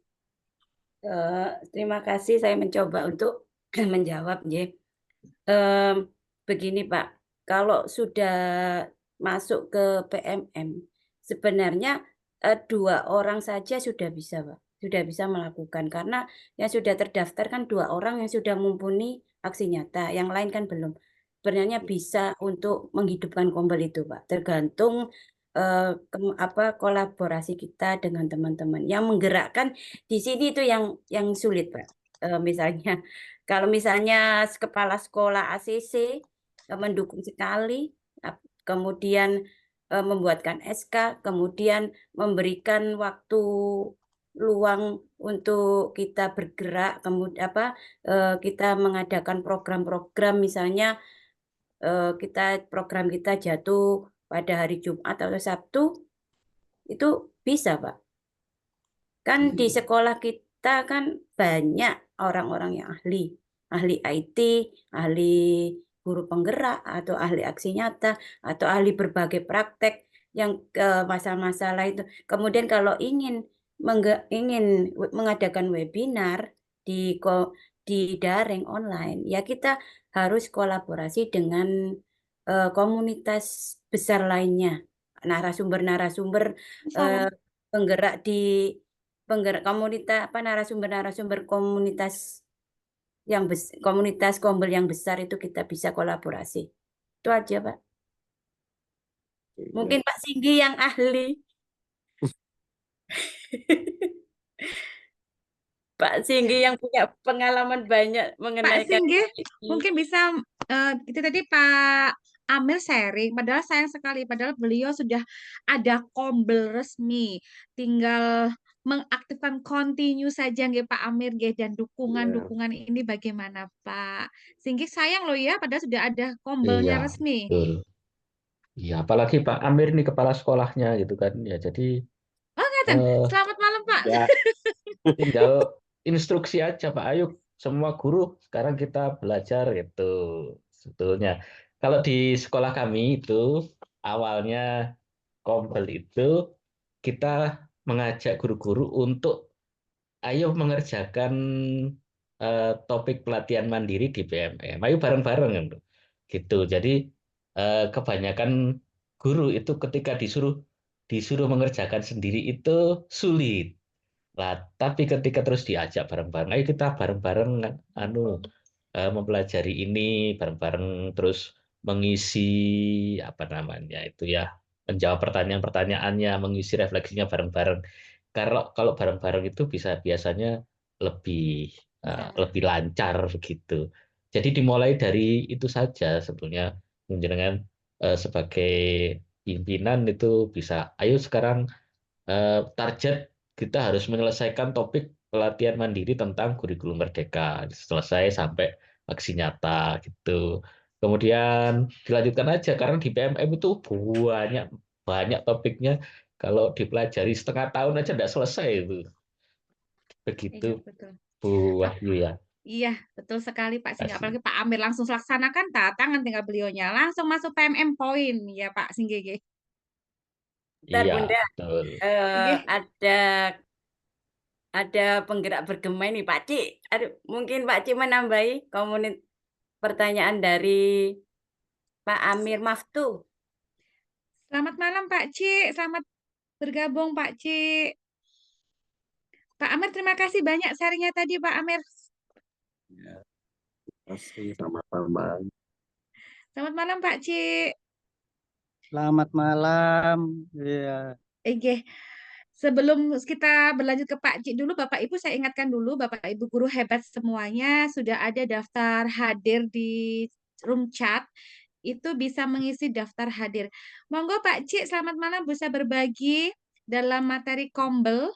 Terima kasih, saya mencoba untuk menjawab nggih. Begini Pak, kalau sudah masuk ke PMM, sebenarnya 2 orang saja sudah bisa Pak, sudah bisa melakukan. Karena yang sudah terdaftar kan 2 orang yang sudah mumpuni aksi nyata, yang lain kan belum. sebenarnya bisa untuk menghidupkan Kombel itu, Pak. Tergantung kolaborasi kita dengan teman-teman. Yang menggerakkan di sini itu yang sulit, Pak. Misalnya kalau misalnya kepala sekolah ACC mendukung sekali, kemudian membuatkan SK, kemudian memberikan waktu luang untuk kita bergerak, kemudian kita mengadakan program-program, misalnya program kita jatuh pada hari Jumat atau Sabtu, itu bisa, Pak. Kan di sekolah kita kan banyak orang-orang yang ahli IT, ahli guru penggerak, atau ahli aksi nyata, atau ahli berbagai praktek yang masalah-masalah itu. Kemudian kalau ingin mengadakan webinar di daring online, ya kita harus kolaborasi dengan komunitas besar lainnya, narasumber-narasumber penggerak komunitas, narasumber-narasumber komunitas komunitas Kombel yang besar itu kita bisa kolaborasi. Itu aja, Pak. Mungkin Pak Singgi yang ahli. Pak Singgi yang punya pengalaman banyak Pak mengenai Singgi, ini. mungkin bisa itu tadi Pak Amir sharing, padahal sayang sekali, padahal beliau sudah ada Kombel resmi, tinggal mengaktifkan continue saja nggih Pak Amir nggih, dan dukungan-dukungan ini bagaimana Pak Singgi, sayang loh ya, padahal sudah ada Kombelnya Iya, resmi. betul. Iya, apalagi Pak Amir nih kepala sekolahnya gitu kan. Ya, jadi Oh ngeten, selamat malam Pak. ya tinggal instruksi aja Pak. Ayo semua guru sekarang kita belajar gitu. Sebetulnya kalau di sekolah kami itu awalnya Kombel itu kita mengajak guru-guru untuk ayo mengerjakan topik pelatihan mandiri di PMM. Ayo bareng-bareng gitu. Jadi kebanyakan guru itu ketika disuruh mengerjakan sendiri itu sulit. Lah, tapi ketika terus diajak bareng-bareng, ayo kita bareng-bareng mempelajari ini bareng-bareng, terus mengisi apa namanya itu ya, menjawab pertanyaan-pertanyaannya, mengisi refleksinya bareng-bareng. Kalau bareng-bareng itu biasanya lebih lebih lancar begitu. Jadi dimulai dari itu saja sebetulnya, menjenengan sebagai pimpinan itu bisa, ayo sekarang target kita harus menyelesaikan topik pelatihan mandiri tentang kurikulum merdeka, selesai sampai aksi nyata gitu. Kemudian dilanjutkan aja karena di PMM itu banyak banyak topiknya, kalau dipelajari setengah tahun aja tidak selesai itu. Begitu Iya betul. Bu Wahyu ya. Iya, betul sekali Pak Singgi. Kasih. Apalagi Pak Amir langsung laksanakan, tangan tinggal beliaunya. Langsung masuk PMM poin, ya Pak Singgi. Bentar, Iya, Bunda. betul. Ada penggerak bergema ini, Pak Cik. Mungkin Pak Cik menambahi pertanyaan dari Pak Amir Maftu. Selamat malam Pak Cik, selamat bergabung Pak Cik. Pak Amir, terima kasih banyak sharingnya tadi Pak Amir. Ya, terima kasih, sama-sama. Selamat malam Pak Cik. Selamat malam. Ya. Sebelum kita berlanjut ke Pak Cik dulu, Bapak Ibu saya ingatkan dulu, Bapak Ibu guru hebat semuanya sudah ada daftar hadir di room chat. Itu bisa mengisi daftar hadir. Monggo Pak Cik, selamat malam, bisa berbagi dalam materi Kombel.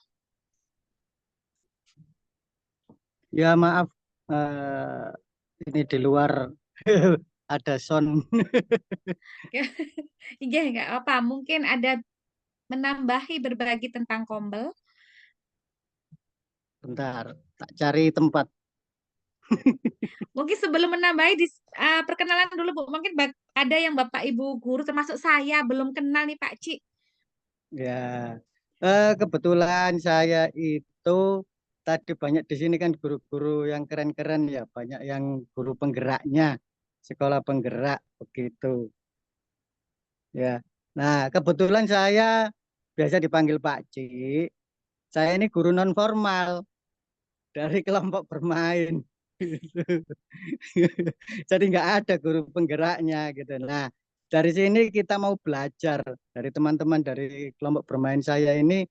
Ya maaf, ini di luar ada sound. Iya, nggak apa. Mungkin ada menambahi berbagi tentang Kombel. Bentar, tak cari tempat. Mungkin sebelum menambahi, perkenalan dulu Bu. Mungkin ada yang Bapak Ibu guru termasuk saya belum kenal nih Pak Cik. Ya, kebetulan saya itu tadi banyak di sini kan guru-guru yang keren-keren ya, banyak yang guru penggeraknya, sekolah penggerak begitu. Ya, nah kebetulan saya biasa dipanggil Pak Cik. Saya ini guru non formal dari kelompok bermain. Jadi nggak ada guru penggeraknya gitu. Nah, dari sini kita mau belajar dari teman-teman dari kelompok bermain saya ini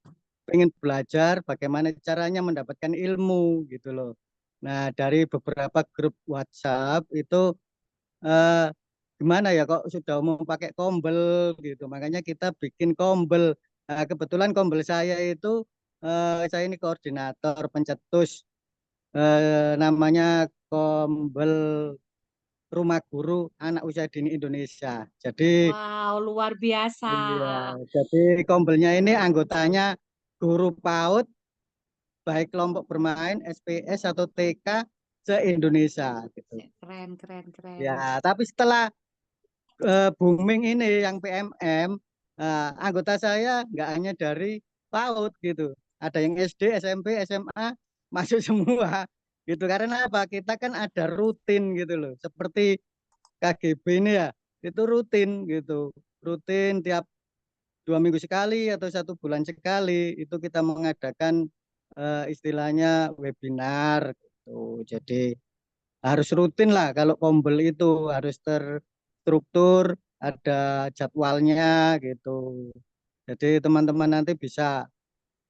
pengen belajar bagaimana caranya mendapatkan ilmu gitu loh. Nah, dari beberapa grup WhatsApp itu eh, gimana ya kok sudah mau pakai kombel gitu. Makanya kita bikin kombel. Nah, kebetulan kombel saya itu saya ini koordinator pencetus namanya Kombel Rumah Guru Anak Usia Dini Indonesia. Jadi Wow, luar biasa. iya, jadi kombelnya ini anggotanya guru PAUD baik kelompok bermain SPS atau TK se-Indonesia gitu. Keren, keren, keren. Ya, tapi setelah booming ini yang PMM, anggota saya nggak hanya dari PAUD gitu. Ada yang SD, SMP, SMA masuk semua gitu. Karena apa? Kita kan ada rutin gitu loh. Seperti KGB ini ya, itu rutin gitu. Rutin tiap 2 minggu sekali atau 1 bulan sekali itu kita mengadakan istilahnya webinar gitu. Jadi harus rutin lah kalau kombel itu harus terstruktur, ada jadwalnya gitu. Jadi teman-teman nanti bisa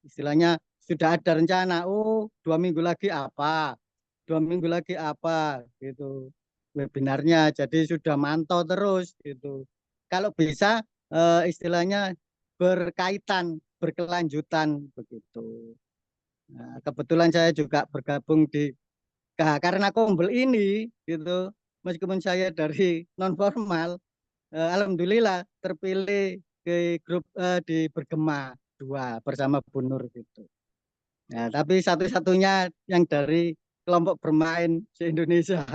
istilahnya sudah ada rencana, oh 2 minggu lagi apa, 2 minggu lagi apa gitu webinarnya. Jadi sudah mantau terus gitu. Kalau bisa istilahnya berkaitan, berkelanjutan begitu. Nah, kebetulan saya juga bergabung di karena kombel ini gitu, meskipun saya dari non formal, alhamdulillah terpilih ke grup di Bergema 2 bersama Bu Nur gitu. Nah, tapi satu-satunya yang dari kelompok bermain se-Indonesia.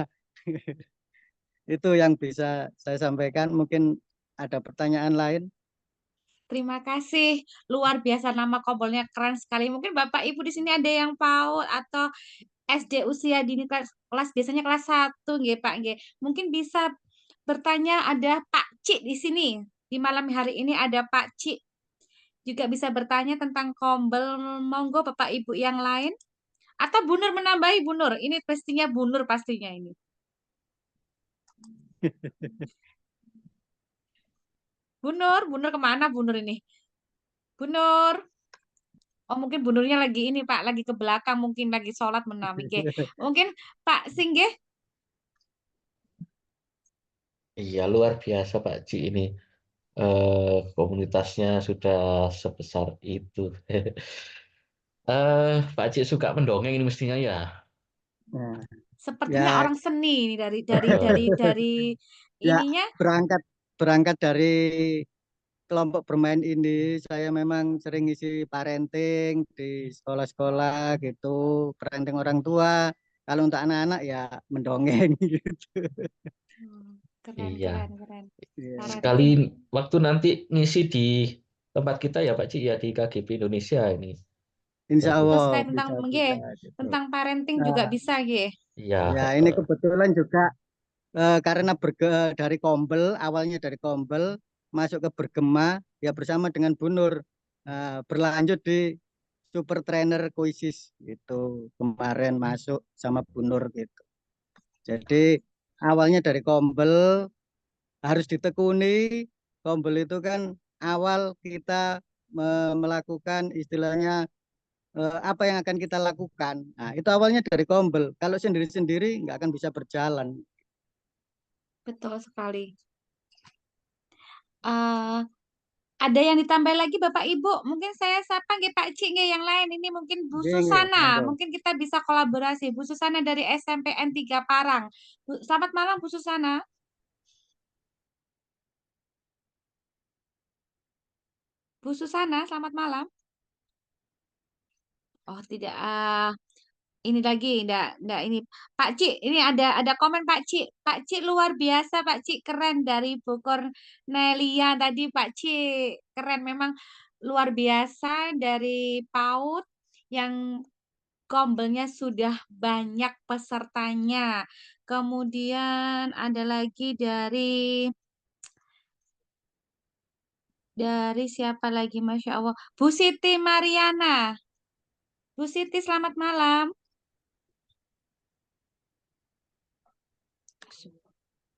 Itu yang bisa saya sampaikan. Mungkin ada pertanyaan lain. Terima kasih. Luar biasa, nama kobolnya keren sekali. Mungkin Bapak Ibu di sini ada yang PAUD atau SD usia dini kelas biasanya kelas 1 nggih Pak nggih. Mungkin bisa bertanya, ada Pak Cik di sini. Di malam hari ini ada Pak Cik juga bisa bertanya tentang kombel. Monggo Bapak Ibu yang lain. Atau Bu Nur menambahi, Bu Nur. Ini pastinya Bu Nur pastinya ini. Bu Nur kemana Bu Nur ini? Bu Nur. Oh mungkin Bu Nurnya lagi ini Pak, lagi ke belakang, mungkin lagi sholat menawi. Mungkin Pak Singgih. Iya, luar biasa Pak Ci ini. Komunitasnya sudah sebesar itu. Pak Ci suka mendongeng ini mestinya ya. Nah, Sepertinya ya, orang seni ini dari ya ininya. berangkat dari kelompok bermain ini, saya memang sering isi parenting di sekolah-sekolah gitu, parenting orang tua. Kalau untuk anak-anak ya mendongeng gitu. Keren, Iya. keren, keren. Sekali Parenting. waktu nanti ngisi di tempat kita ya Pak Ci ya di KGB Indonesia ini. Insya Terus Allah kayak tentang bisa nggih, gitu. tentang parenting Nah, juga bisa nggih. Iya. ya ini kebetulan juga karena dari Kombel, awalnya dari Kombel masuk ke Bergema ya bersama dengan Bu Nur, berlanjut di Super Trainer Koisis gitu, kemarin masuk sama Bu Nur gitu. Jadi awalnya dari Kombel harus ditekuni. Kombel itu kan awal kita melakukan istilahnya apa yang akan kita lakukan. Nah, itu awalnya dari Kombel. Kalau sendiri-sendiri nggak akan bisa berjalan. Betul sekali. Ada yang ditambah lagi Bapak Ibu? Mungkin saya sapa nggih Pak Cik nggih yang lain. Ini mungkin Bu Nggih, Susana. monggo. Mungkin kita bisa kolaborasi. Bu Susana dari SMPN 3 Parang. Selamat malam Bu Susana. Bu Susana, selamat malam. Oh, tidak. Ini lagi, enggak ini. Pak Cik, ini ada komen Pak Cik. Pak Cik luar biasa, Pak Cik keren dari Bu Cornelia tadi Pak Cik. Keren memang luar biasa dari PAUD yang kombelnya sudah banyak pesertanya. Kemudian ada lagi dari siapa lagi, Masya Allah. Bu Siti Mariana. Bu Siti, selamat malam.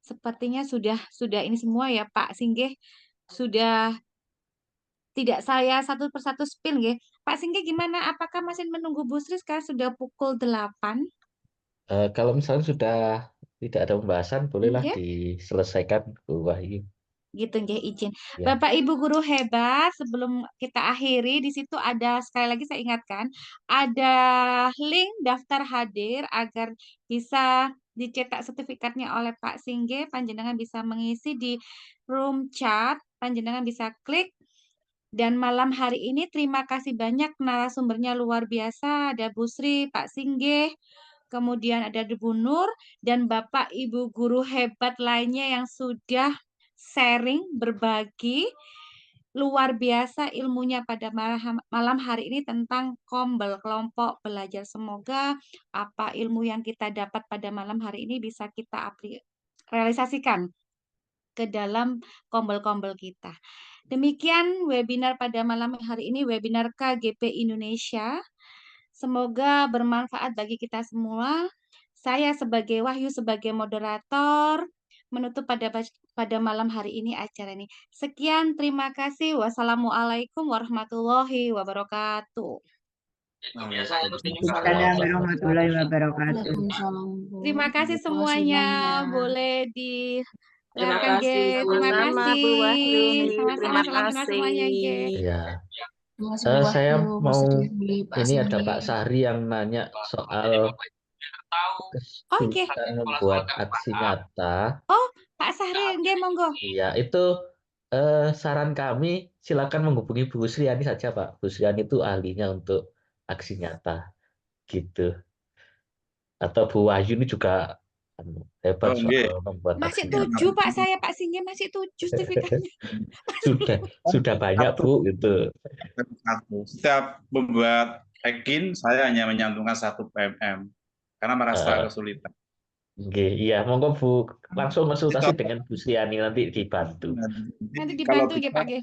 sepertinya sudah ini semua ya Pak Singgih, sudah tidak saya satu persatu spill nggih. Pak Singgih gimana? Apakah masih menunggu Bu Sri sekarang sudah pukul 8? Kalau misalnya sudah tidak ada pembahasan, bolehlah Nggih. diselesaikan Bu Wahyu. Gitu nggih izin. Ya. Bapak Ibu guru hebat, sebelum kita akhiri di situ ada sekali lagi saya ingatkan, ada link daftar hadir agar bisa dicetak sertifikatnya oleh Pak Singgih, panjenengan bisa mengisi di room chat, panjenengan bisa klik. Dan malam hari ini terima kasih banyak narasumbernya luar biasa, ada Bu Sri, Pak Singgih, kemudian ada Bu Nur, dan Bapak Ibu guru hebat lainnya yang sudah sharing, berbagi luar biasa ilmunya pada malam hari ini tentang Kombel, kelompok belajar. Semoga apa ilmu yang kita dapat pada malam hari ini bisa kita realisasikan ke dalam kombel-kombel kita. Demikian webinar pada malam hari ini, webinar KGP Indonesia. Semoga bermanfaat bagi kita semua. Saya sebagai Wahyu, sebagai moderator, menutup pada malam hari ini acara ini. Sekian, terima kasih. Wassalamualaikum warahmatullahi wabarakatuh. Waalaikumsalam warahmatullahi wabarakatuh. Waalaikumsalam, Bu. Terima kasih Terima kasih semuanya. banyak. Boleh Terima dilakukan, kasih, Ge. Terima sama-sama kasih. Bu Wahyu. Sama-sama, Terima salam kenal semuanya, Ge. kasih. Ya. Terima kasih Bu Saya Wahyu, Bu mau Sri, Pak ini ada Pak Singgih. Sahri yang nanya soal Oke. kesulitan membuat aksi nyata. Oh, Pak Sahri, Ge, monggo. Iya, itu saran kami silakan menghubungi Bu Sriani saja, Pak. Bu Sriani itu ahlinya untuk aksi nyata, gitu. Atau Bu Wahyu ini juga hebat soal membuat Masih aksi nyata. 7, Pak, saya, Pak Singgih, masih 7 sertifikatnya. Sudah banyak, Bu, gitu. Setiap membuat check-in, saya hanya menyantumkan 1 PMM karena merasa kesulitan. Iya, monggo Bu, langsung konsultasi dengan Bu Sriani, nanti dibantu. Nanti dibantu ya Pak Ge.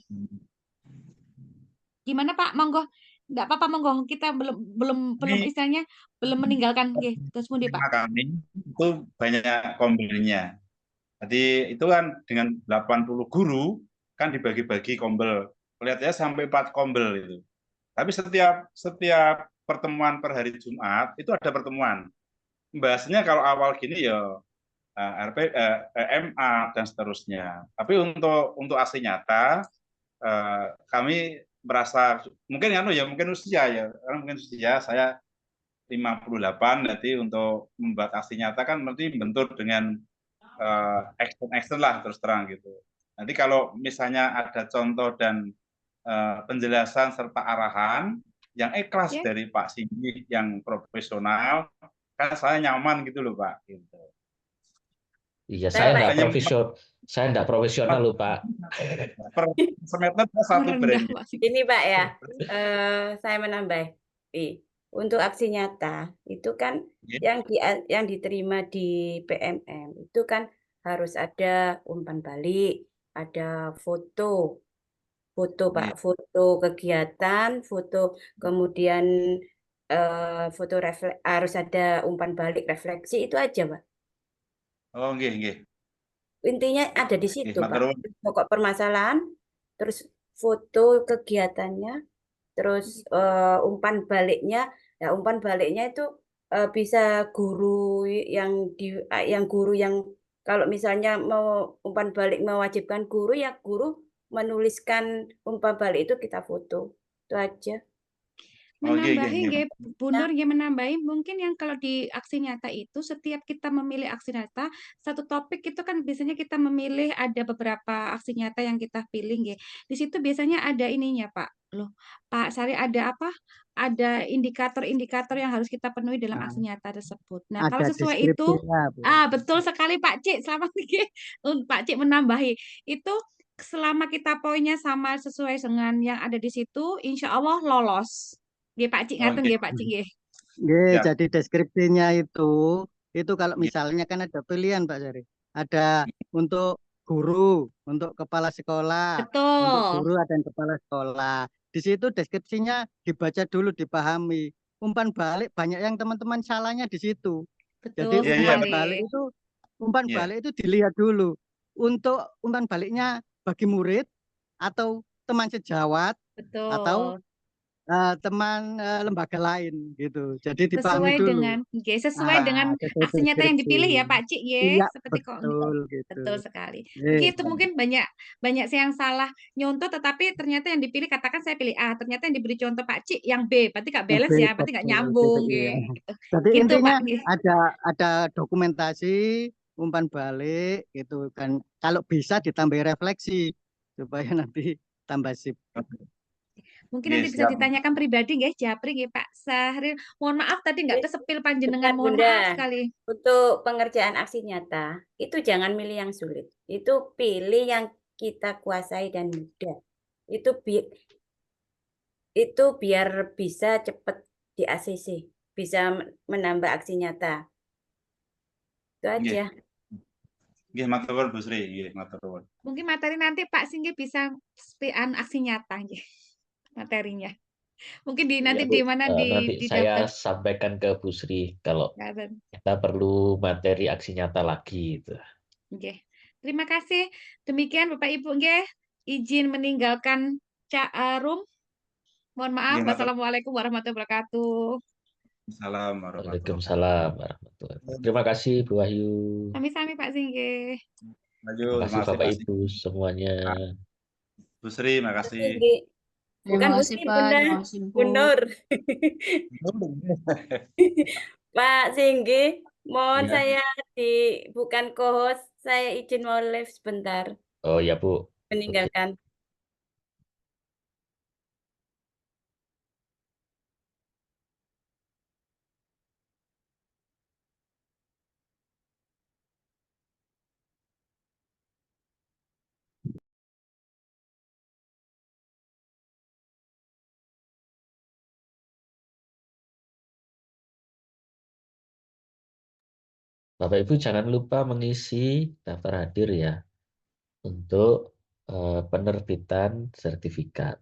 Gimana Pak? Monggo. Enggak apa-apa, monggo. Kita belum istilahnya belum meninggalkan Ge. Terus pundi Pak? Kami itu banyak kombelnya. Jadi itu kan dengan 80 guru kan dibagi-bagi kombel. Kelihatannya sampai 4 kombel itu. Tapi setiap pertemuan per hari Jumat itu ada pertemuan. Bahasanya kalau awal gini ya MA dan seterusnya. Tapi untuk aksi nyata kami merasa mungkin usia saya 58, nanti untuk membuat aksi nyata kan nanti bentur dengan action lah terus terang gitu. Nanti kalau misalnya ada contoh dan penjelasan serta arahan yang ikhlas dari Pak Singgih yang profesional, kan saya nyaman gitu loh Pak. Gitu. Iya, saya nggak profesional loh Pak. Per semester 1 brand. Ini Pak ya, saya menambah. Untuk aksi nyata itu kan yang diterima di PMM itu kan harus ada umpan balik, ada foto Pak, foto kegiatan, foto kemudian foto harus ada umpan balik refleksi, itu aja Pak. Oh nggih. Intinya ada di situ Pak. Pokok permasalahan, terus foto kegiatannya, terus umpan baliknya. Ya, umpan baliknya itu bisa guru yang kalau misalnya mau umpan balik mewajibkan guru, ya guru menuliskan umpan balik itu kita foto. Itu aja. Menambahi Bu Nur menambahi mungkin yang kalau di aksi nyata itu setiap kita memilih aksi nyata satu topik itu kan biasanya kita memilih ada beberapa aksi nyata yang kita pilih di situ biasanya ada ininya Pak Pak Sari ada apa? Ada indikator-indikator yang harus kita penuhi dalam aksi nyata tersebut. Nah, kalau sesuai itu betul sekali Pak Cik, selamat Pak Cik menambahi itu selama kita poinnya sama sesuai dengan yang ada di situ, insya Allah lolos. Pak Cik ngaten Pak Cik Jadi deskripsinya itu kalau misalnya kan ada pilihan Pak Sari. Ada untuk guru, untuk kepala sekolah, untuk guru dan kepala sekolah. Di situ deskripsinya dibaca dulu, dipahami. Umpan balik banyak yang teman-teman salahnya di situ. Jadi umpan balik itu umpan Iya. balik itu dilihat dulu. Untuk umpan baliknya bagi murid atau teman sejawat atau Betul. teman lembaga lain gitu. Jadi dipahami Sesuai dulu. dengan sesuai dengan Sesuai aksi nyata yang deskripsi. dipilih ya Pak Cik ya, Iya, seperti kok betul gitu. betul sekali. Iya. Begitu mungkin banyak yang salah nyontoh, tetapi ternyata yang dipilih, katakan saya pilih A, ternyata yang diberi contoh Pak Cik yang B, berarti nggak Yang balance ya, berarti nggak betul nyambung gitu, iya. gitu. Jadi Gitu intinya Pak. Nggih. ada dokumentasi umpan balik gitu kan. Kalau bisa ditambah refleksi supaya nanti tambah sip. Mungkin Iya, nanti bisa siap. ditanyakan pribadi nggih Japri nggih Pak Sahril. Mohon maaf tadi nggak kesepil panjenengan, Bentar, mohon Bunda. maaf sekali. Untuk pengerjaan aksi nyata, itu jangan milih yang sulit. Itu pilih yang kita kuasai dan mudah. Itu biar bisa cepat di ACC, bisa menambah aksi nyata. Itu Nggih. aja. Nggih, matur nuwun Bu Sri, nggih, matur nuwun. Mungkin materi nanti Pak Singgi bisa aksi nyata nggih materinya. Mungkin nanti Ya, Bu. di mana Nanti di saya daftar. sampaikan ke Bu Sri kalau kita perlu materi aksi nyata lagi gitu. Oke. Terima kasih. Demikian Bapak Ibu nggih, izin meninggalkan room. Mohon maaf. Nggih, matur. Wassalamualaikum warahmatullahi wabarakatuh. Assalamualaikum warahmatullahi Waalaikumsalam warahmatullahi wabarakatuh. Terima kasih Bu Wahyu. Sami-sami Pak Singgi. Maju, Terima kasih terima kasih Bapak Pak Ibu semuanya. Bu Sri, makasih. Bukan Terima Bu kasih Sri, Pak, Bunda. terima kasih Bu Bu. Nur. Pak Singgi, mohon Ya. saya bukan co-host, saya izin mau live sebentar. Oh ya Bu. Meninggalkan. Bapak Ibu jangan lupa mengisi daftar hadir ya untuk penerbitan sertifikat.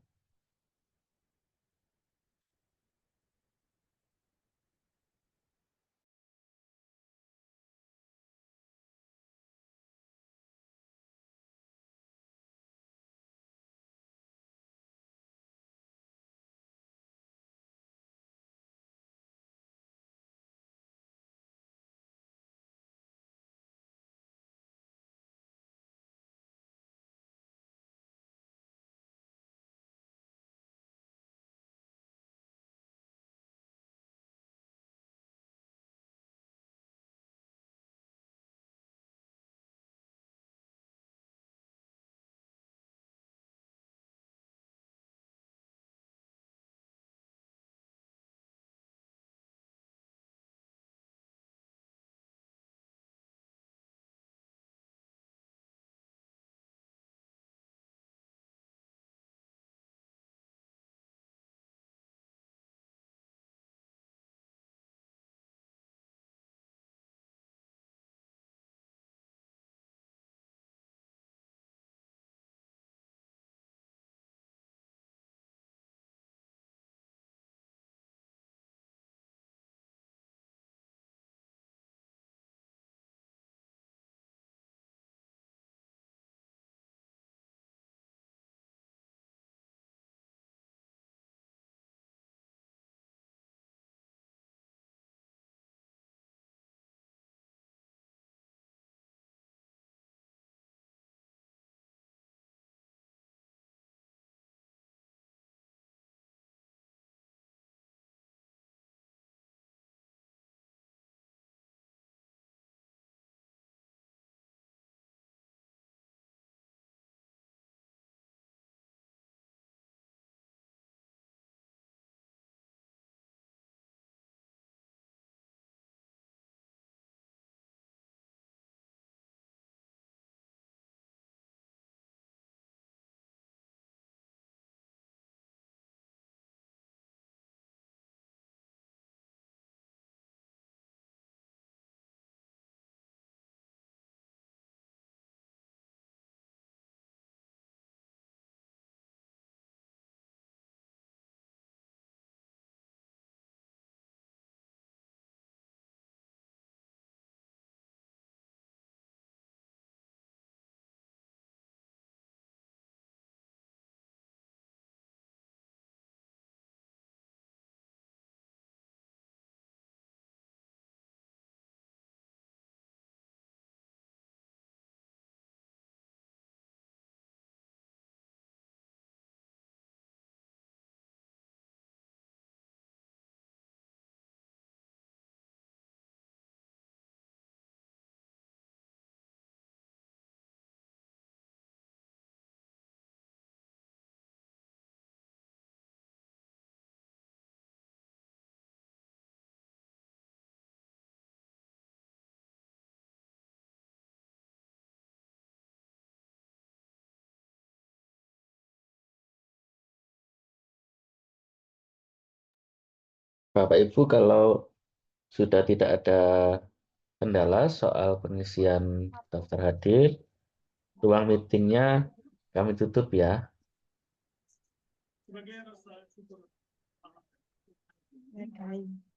Bapak Ibu kalau sudah tidak ada kendala soal pengisian daftar hadir, ruang meetingnya kami tutup ya. Okay.